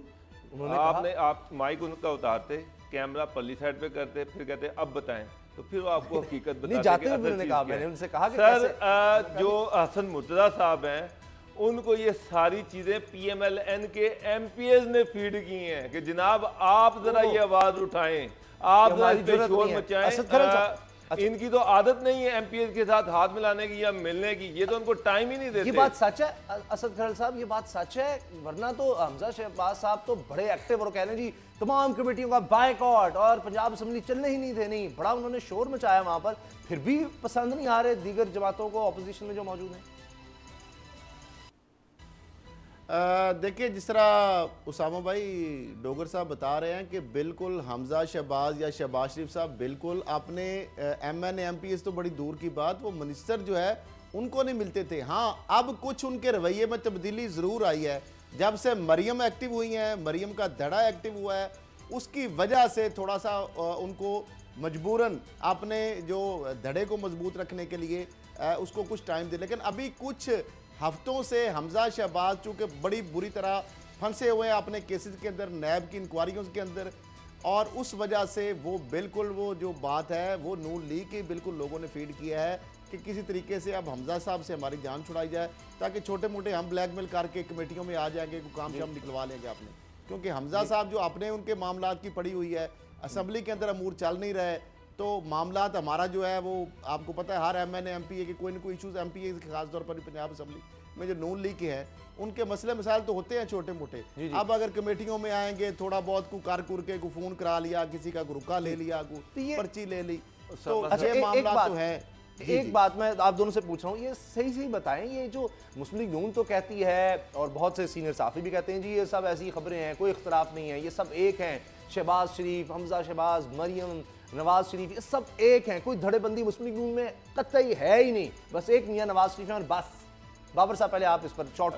Speaker 3: उन्होंने
Speaker 7: आप माइक उनका उतारते, कैमरा पल्ली साइड पे करते, फिर कहते अब बताएं, तो फिर वो आपको हकीकत बताते।
Speaker 3: नहीं जाते हुए उन्होंने कहा, मैंने उनसे कहा कि
Speaker 7: सर जो हसन मुर्तज़ा साहब हैं उनको ये सारी चीजें PMLN के MPs ने फीड की हैं कि जनाब आप जरा ये आवाज उठाएं, आप जरा इस पे शोर मचाएं। इनकी तो आदत नहीं है एमपीएस के साथ हाथ मिलाने की या मिलने की, ये तो उनको टाइम ही नहीं देते।
Speaker 3: ये बात सच है असद खरल साहब, ये बात सच है, वरना तो हमजा शहबाज साहब तो बड़े एक्टिव और कह रहे हैं जी तमाम कमेटियों का बायकॉट और पंजाब असेंबली चलने ही नहीं देनी, बड़ा उन्होंने शोर मचाया वहां पर, फिर भी पसंद नहीं आ रहे दीगर जमातों को ऑपोजिशन में जो मौजूद हैं।
Speaker 8: देखिए जिस तरह उसामा भाई डोगर साहब बता रहे हैं कि बिल्कुल हमजा शहबाज या शहबाज शरीफ साहब बिल्कुल अपने एमएनए एमपीएस तो बड़ी दूर की बात, वो मिनिस्टर जो है उनको नहीं मिलते थे। हाँ, अब कुछ उनके रवैये में तब्दीली ज़रूर आई है, जब से मरियम एक्टिव हुई हैं, मरियम का धड़ा एक्टिव हुआ है, उसकी वजह से थोड़ा सा उनको मजबूरन अपने जो धड़े को मजबूत रखने के लिए उसको कुछ टाइम दे। लेकिन अभी कुछ हफ्तों से हमजा शहबाज चूँकि बड़ी बुरी तरह फंसे हुए हैं अपने केसेस के अंदर, नैब की इंक्वायरियों के अंदर, और उस वजह से वो बिल्कुल वो जो बात है वो नून लीग की बिल्कुल लोगों ने फीड किया है कि किसी तरीके से अब हमजा साहब से हमारी जान छुड़ाई जाए, ताकि छोटे मोटे हम ब्लैकमेल करके कमेटियों में आ जाएंगे, कोई काम शाम निकलवा लेंगे आपने। क्योंकि हमजा साहब जो अपने उनके मामलात की पड़ी हुई है, असम्बली के अंदर अमूर चल नहीं रहे, तो मामलात हमारा जो है वो आपको पता है हर एमएनए एमपीए के कोई ना कोई इशूज़ एमपीए के खासतौर पर पंजाब असेंबली में जो नून लीग के हैं उनके मसले मसाइल तो होते हैं छोटे मोटे। अब अगर कमेटियों में आएंगे थोड़ा बहुत को कार कुर के को फोन करा लिया, किसी का रुका ले लिया, को पर्ची ले ली, तो
Speaker 3: अच्छा,
Speaker 8: ये मामला तो है।
Speaker 3: एक बात मैं आप दोनों से पूछ रहा हूँ, ये सही सही बताएं, ये जो मुस्लिम लीग नून तो कहती है और बहुत से सीनियर साफी भी कहते हैं जी ये सब ऐसी खबरें हैं, कोई इख्तलाफ नहीं है, ये सब एक हैं, शहबाज शरीफ, हमजा शहबाज, मरियम, नवाज शरीफ, ये सब एक हैं, कोई धड़ेबंदी मुस्लिम लीग नून में कतई है ही नहीं, बस एक मियां नवाज शरीफ है और बस। बाबर साहब पहले आप इस पर शॉर्ट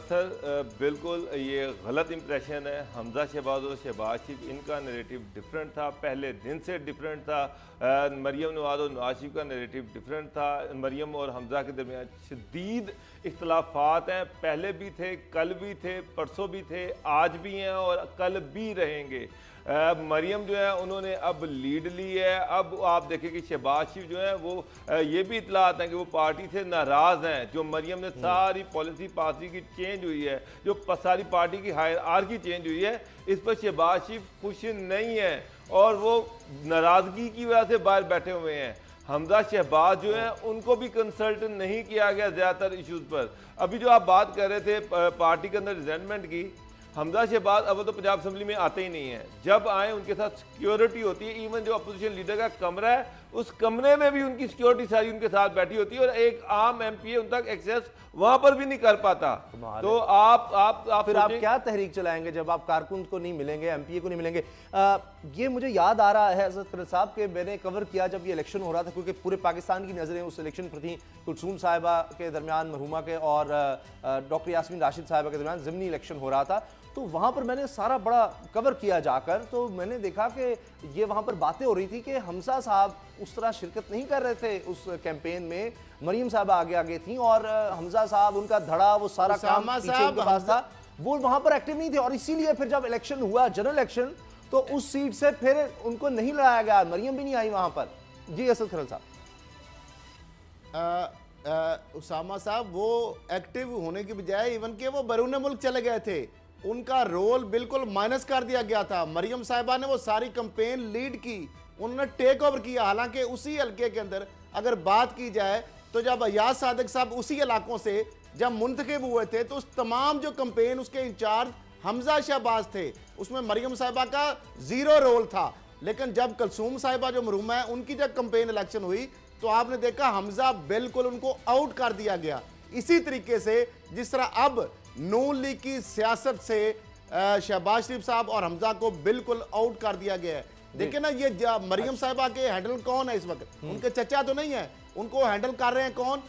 Speaker 7: सर बिल्कुल ये गलत इंप्रेशन है। हमजा शहबाज और शहबाज शरीफ इनका नैरेटिव डिफरेंट था, पहले दिन से डिफरेंट था। मरियम नवाज और नवाज शरीफ का नैरेटिव डिफरेंट था। मरियम और हमजा के दरमियान शदीद इख्तलाफात हैं, पहले भी थे, कल भी थे, परसों भी थे, आज भी हैं और कल भी रहेंगे। मरियम जो है उन्होंने अब लीड ली है। अब आप देखें कि शहबाज शरीफ जो है वो ये भी इतलात हैं कि वो पार्टी से नाराज़ हैं। जो मरियम ने सारी पॉलिसी पार्टी की चेंज हुई है, जो सारी पार्टी की हायरार्की चेंज हुई है, इस पर शहबाज शरीफ खुश नहीं है और वो नाराज़गी की वजह से बाहर बैठे हुए हैं। हमजा शहबाज जो है उनको भी कंसल्ट नहीं किया गया ज़्यादातर इश्यूज़ पर। अभी जो आप बात कर रहे थे पार्टी के अंदर रिजेंटमेंट की, हमजा शहबाज अब तो पंजाब असेंबली में आते ही नहीं है, जब आए उनके साथ सिक्योरिटी होती है, इवन जो अपोजिशन लीडर का कमरा है उस कमरे में भी उनकी सिक्योरिटी सारी उनके साथ बैठी होती है और एक आम एमपीए उन तक एक्सेस वहां पर भी नहीं कर पाता। तो आप
Speaker 3: फिर आप क्या तहरीक चलाएंगे जब आप कारकुन को नहीं मिलेंगे, एमपीए को नहीं मिलेंगे? ये मुझे याद आ रहा है हज़रत खरल साहब के, मैंने कवर किया जब ये इलेक्शन हो रहा था, क्योंकि पूरे पाकिस्तान की नज़रें उस इलेक्शन पर थी। कुलसूम साहिबा के दरमियान, मरहुमा के और डॉक्टर यास्मीन राशिद साहिबा के दरमियान ज़िमनी इलेक्शन हो रहा था, तो वहाँ पर मैंने सारा बड़ा कवर किया जाकर, तो मैंने देखा कि ये वहाँ पर बातें हो रही थी कि हमजा साहब उस तरह शिरकत नहीं कर रहे थे उस कैंपेन में, मरियम साहब आगे आगे थी और हमजा साहब उनका धड़ा वो सारा काम पीछे उनके पास था, वो वहाँ पर एक्टिव नहीं थे। और इसीलिए फिर जब इलेक्शन हुआ, जनरल इलेक्शन, तो उस सीट से फिर उनको नहीं लड़ाया गया, मरियम भी नहीं आई वहाँ पर। जी असद खरल साहब।
Speaker 8: उसामा साहब वो एक्टिव होने की बजाय इवन के वो बैरून मुल्क चले गए थे, उनका रोल बिल्कुल माइनस कर दिया गया था। मरियम साहिबा ने वो सारी कैंपेन लीड की, उन्होंने टेक ओवर किया। हालांकि उसी हल्के के अंदर अगर बात की जाए तो जब अयाज सादिक साहब उसी इलाकों से जब मुंतखब हुए थे तो उस तमाम जो कैंपेन उसके इंचार्ज हमजा शहबाज थे, उसमें मरियम साहिबा का जीरो रोल था। लेकिन जब कुलसूम साहिबा जो मरहूमा है उनकी जब कैंपेन इलेक्शन हुई तो आपने देखा हमजा बिल्कुल उनको आउट कर दिया गया। इसी तरीके से जिस तरह अब नून लीग की सियासत से शहबाज शरीफ साहब और हमजा को बिल्कुल आउट कर दिया गया है। देखिए ना, ये मरियम साहिबा के हैंडल कौन है इस वक्त? उनके चचा तो नहीं है, उनको हैंडल कर रहे हैं कौन?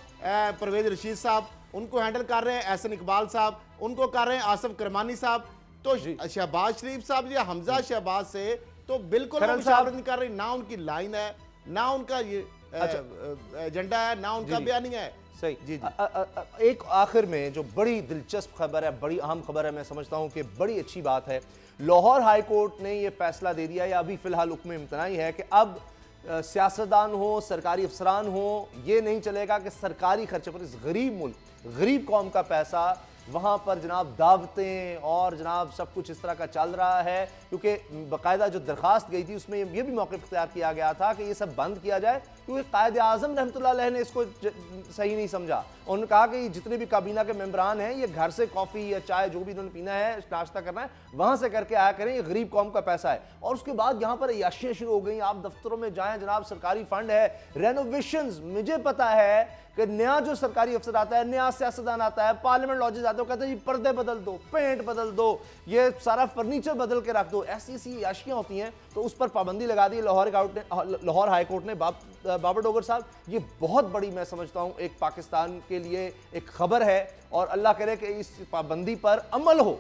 Speaker 8: परवेज रशीद साहब, उनको हैंडल कर रहे हैं एहसन इकबाल साहब, उनको कर रहे हैं आसिफ करमानी साहब। तो शहबाज शरीफ साहब या हमजा शहबाज से तो बिल्कुल मुशावरत नहीं कर रही, ना उनकी लाइन है, ना उनका ये एजेंडा है, ना उनका बयानी है।
Speaker 3: सही जी जी। एक आखिर में जो बड़ी दिलचस्प खबर है, बड़ी अहम खबर है, मैं समझता हूं कि बड़ी अच्छी बात है, लाहौर हाई कोर्ट ने यह फैसला दे दिया, या अभी फिलहाल हुक्म इम्तनाई है कि अब सियासतदान हो, सरकारी अफसरान हो, ये नहीं चलेगा कि सरकारी खर्चे पर इस गरीब मुल्क, गरीब कौम का पैसा वहाँ पर जनाब दावतें और जनाब सब कुछ इस तरह का चल रहा है, क्योंकि बाकायदा जो दरख्वास्त गई थी उसमें ये भी मौक़िफ़ इख्तियार किया गया था कि ये सब बंद किया जाए, क्योंकि कायद आज़म रहमतुल्लाह अलैह ने इसको सही नहीं समझा। उन्होंने कहा कि जितने भी काबीना के मेंबरान हैं ये घर से कॉफ़ी या चाय जो भी इन्होंने पीना है, नाश्ता करना है, वहाँ से करके आया करें, ये गरीब कौम का पैसा है। और उसके बाद यहाँ पर अय्याशियाँ शुरू हो गई। आप दफ्तरों में जाएँ जनाब, सरकारी फंड है, रेनोवेशंस, मुझे पता है कि नया जो सरकारी अफसर आता है, नया सियासतदान आता है, पार्लियामेंट लॉजेस आते हैं, कहते हैं जी पर्दे बदल दो, पेंट बदल दो, ये सारा फर्नीचर बदल के रख दो, ऐसी ऐसी याशियाँ होती हैं। तो उस पर पाबंदी लगा दी लाहौर हाई कोर्ट ने। बाबर डोगर साहब, ये बहुत बड़ी, मैं समझता हूँ, एक पाकिस्तान के लिए एक खबर है, और अल्लाह करे कि इस पाबंदी पर अमल हो।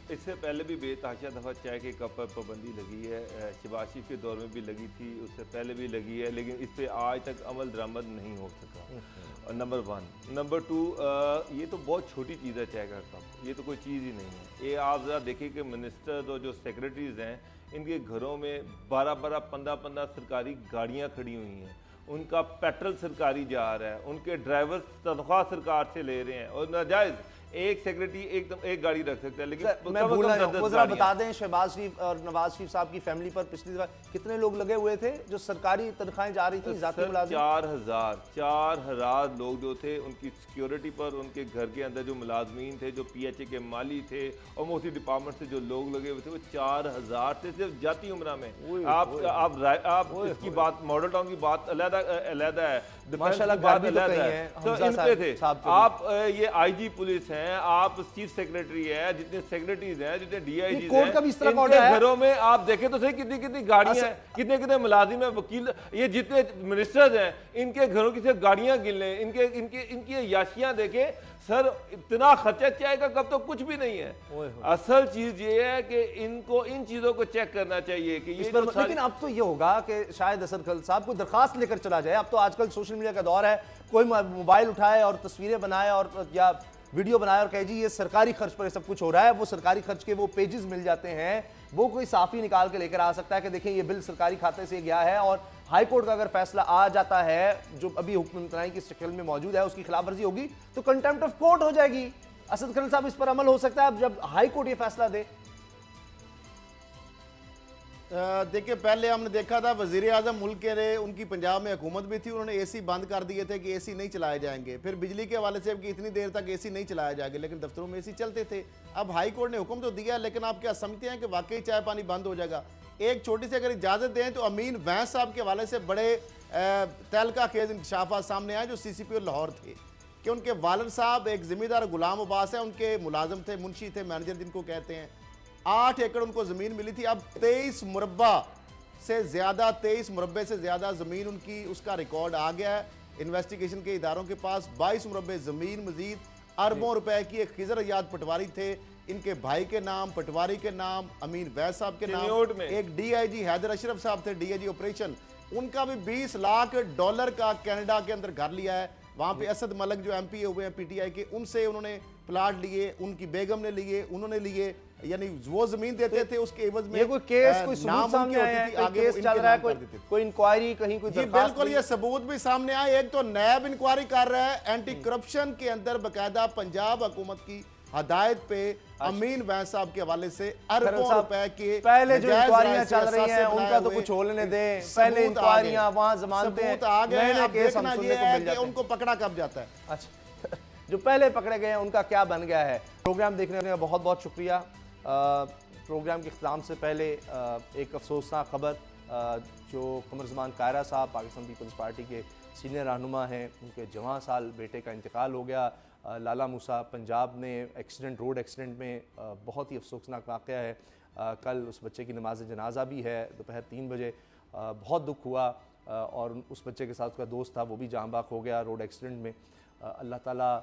Speaker 7: इससे पहले भी बेतहाशा दफ़ा चाय के कप पर पाबंदी लगी है, शहबाज शरीफ के दौर में भी लगी थी, उससे पहले भी लगी है, लेकिन इस पर आज तक अमल दरामद नहीं हो सका। नंबर 1। नंबर 2, ये तो बहुत छोटी चीज़ है चाय का कप, ये तो कोई चीज़ ही नहीं है। ये आप ज़रा देखिए कि मिनिस्टर्स और जो सेक्रेटरीज हैं, इनके घरों में 12-12, 15-15 सरकारी गाड़ियाँ खड़ी हुई हैं, उनका पेट्रोल सरकारी जा रहा है, उनके ड्राइवर तनख्वाह सरकार से ले रहे हैं, और नाजायज़ एक सेक्रेटरी एक गाड़ी रख सकता है, लेकिन
Speaker 3: मैं भूल रहा हूं, जरा बता दें, शहबाज शरीफ और नवाज शरीफ साहब की फैमिली पर पिछली दफा कितने लोग लगे हुए थे जो सरकारी तनख्वाहें जा रही थी?
Speaker 7: 4,000 लोग जो थे, उनकी सिक्योरिटी पर, उनके घर के अंदर जो मुलाजमीन थे, जो PHA के माली थे और मोस्टली डिपार्टमेंट से जो लोग लगे हुए थे, वो 4,000 थे सिर्फ जाती उम्रा में। आप इसकी बात, मॉडल टाउन की बात अलग है,
Speaker 3: माशाल्लाह
Speaker 7: बात
Speaker 3: तो
Speaker 7: अलग
Speaker 3: कहीं
Speaker 7: है, तो इन पे थे आप। ये IG पुलिस हैं, आप चीफ सेक्रेटरी है, जितने सेक्रेटरीज हैं, जितने DIGs हैं, इनके घरों में आप देखें तो सही कितनी कितनी गाड़ियां हैं, कितने कितने मुलाजिम हैं, वकील, ये जितने मिनिस्टर्स हैं, इनके घरों की सिर्फ गाड़ियां गिन लें, इनकी याशियां देखें सर, इतना खर्चा चाहेगा कब तो कुछ भी नहीं है। असल चीज ये है कि इनको इन चीजों को चेक करना चाहिए कि ये
Speaker 3: लेकिन अब तो ये होगा कि शायद असद खल साहब को दरखास्त लेकर चला जाए। अब तो आजकल सोशल मीडिया का दौर है, कोई मोबाइल उठाए और तस्वीरें बनाए और या वीडियो बनाए और कहे जी ये सरकारी खर्च पर सब कुछ हो रहा है, वो सरकारी खर्च के वो पेजेस मिल जाते हैं, वो कोई साफी निकाल के लेकर आ सकता है कि देखें ये बिल सरकारी खाते से गया है, और हाई कोर्ट का अगर फैसला आ जाता है जो अभी हुक्म तनाई की शक्ल में मौजूद है, उसकी खिलाफवर्जी होगी तो कंटेम्प्ट ऑफ कोर्ट हो जाएगी। असद खल साहब, इस पर अमल हो सकता है जब हाई कोर्ट ये फैसला दे?
Speaker 8: देखिए, पहले हमने देखा था वजीर आजम मुल्क के रहे, उनकी पंजाब में हुकूमत भी थी, उन्होंने AC बंद कर दिए थे कि AC नहीं चलाए जाएंगे। फिर बिजली के हवाले से कि इतनी देर तक AC नहीं चलाया जाएगा, लेकिन दफ्तरों में AC चलते थे। अब हाई कोर्ट ने हुक्म तो दिया, लेकिन आप क्या समझते हैं कि वाकई चाय पानी बंद हो जाएगा? एक छोटी सी अगर इजाज़त दें तो अमीन वैस साहब के हवाले से बड़े तहलका खेज इंकशाफात सामने आए, जो CCPO लाहौर थे, कि उनके वालिद साहब एक जिम्मेदार गुलाम अब्बास है, उनके मुलाजम थे, मुंशी थे, मैनेजर जिनको कहते हैं। 8 एकड़ उनको ज़मीन मिली थी। अब 23 मुरब्बा से ज़्यादा ज़मीन उनकी, उसका रिकॉर्ड आ गया है इन्वेस्टिगेशन के इदारों के पास। 22 मुरब्बे ज़मीन, मजीद अरबों रुपए की। एक खिजर याद पटवारी थे, इनके भाई के नाम, पटवारी के नाम, अमीन वैस साहब के नाम। एक DIG हैदर अशरफ साहब थे, DIG ऑपरेशन, उनका भी $20 लाख का कनाडा के अंदर घर लिया है। वहां पे असद मलक जो MP हुए हैं PTI के, उनसे उन्होंने प्लाट लिए, उनकी बेगम ने लिए, उन्होंने लिए, यानी वो जमीन देते थे, उसके एवज में
Speaker 3: ये कोई केस, कोई सबूत सामने आया है, कोई केस चल रहा है, कोई इंक्वायरी कहीं, कोई
Speaker 8: जी बिल्कुल, ये सबूत भी सामने आए। एक तो नैब इंक्वायरी कर रहा है, एंटी करप्शन के अंदर बकायदा पंजाब हुकूमत की हदायत पे अमीन वैस साहब के हवाले से अरबों रुपए के
Speaker 3: पहले जो इंक्वायरियां चल रही हैं उनका तो कुछ होने दें। पहले इंक्वायरियां, वहां जमानतें आ गए, अब देखना ये है कि
Speaker 8: उनको पकड़ा कब जाता है।
Speaker 3: अच्छा, जो पहले पकड़े गए हैं उनका क्या बन गया है। प्रोग्राम देखने का बहुत बहुत शुक्रिया। प्रोग्राम के इख्तिताम से पहले एक अफसोसनाक खबर, जो कमर ज़मान कायरा साहब पाकिस्तान पीपल्स पार्टी के सीनियर रहनुमा हैं, उनके जवां साल बेटे का इंतकाल हो गया। लाला मूसा पंजाब में रोड एक्सीडेंट में बहुत ही अफसोसनाक वाक़या है। कल उस बच्चे की नमाज जनाजा भी है दोपहर 3 बजे। बहुत दुख हुआ, और उस बच्चे के साथ उसका दोस्त था, वो भी जाँ बाक हो गया रोड एक्सीडेंट में। अल्लाह ताला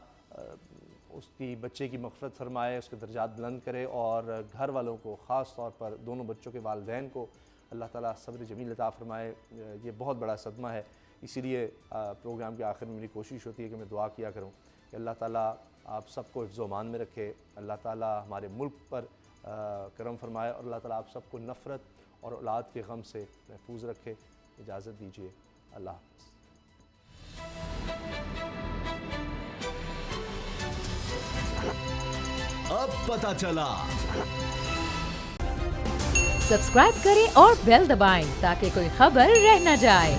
Speaker 3: उसकी बच्चे की मग़फ़िरत फरमाए, उसके दर्जात बुलंद करे, और घर वालों को ख़ास तौर पर दोनों बच्चों के वालिदैन को अल्लाह ताला सब्र जमील अता फरमाए। ये बहुत बड़ा सदमा है, इसीलिए प्रोग्राम के आखिर में मेरी कोशिश होती है कि मैं दुआ किया करूँ कि अल्लाह ताला आप सबको हिफ्ज़ व अमान में रखे, अल्लाह ताला हमारे मुल्क पर करम फरमाए, और अल्लाह ताला आप सबको नफ़रत और औलाद के गम से महफूज रखे। इजाज़त दीजिए, अल्लाह हाफ़िज़।
Speaker 9: अब पता चला।
Speaker 1: सब्सक्राइब करें और बेल दबाएं ताकि कोई खबर रह न जाए।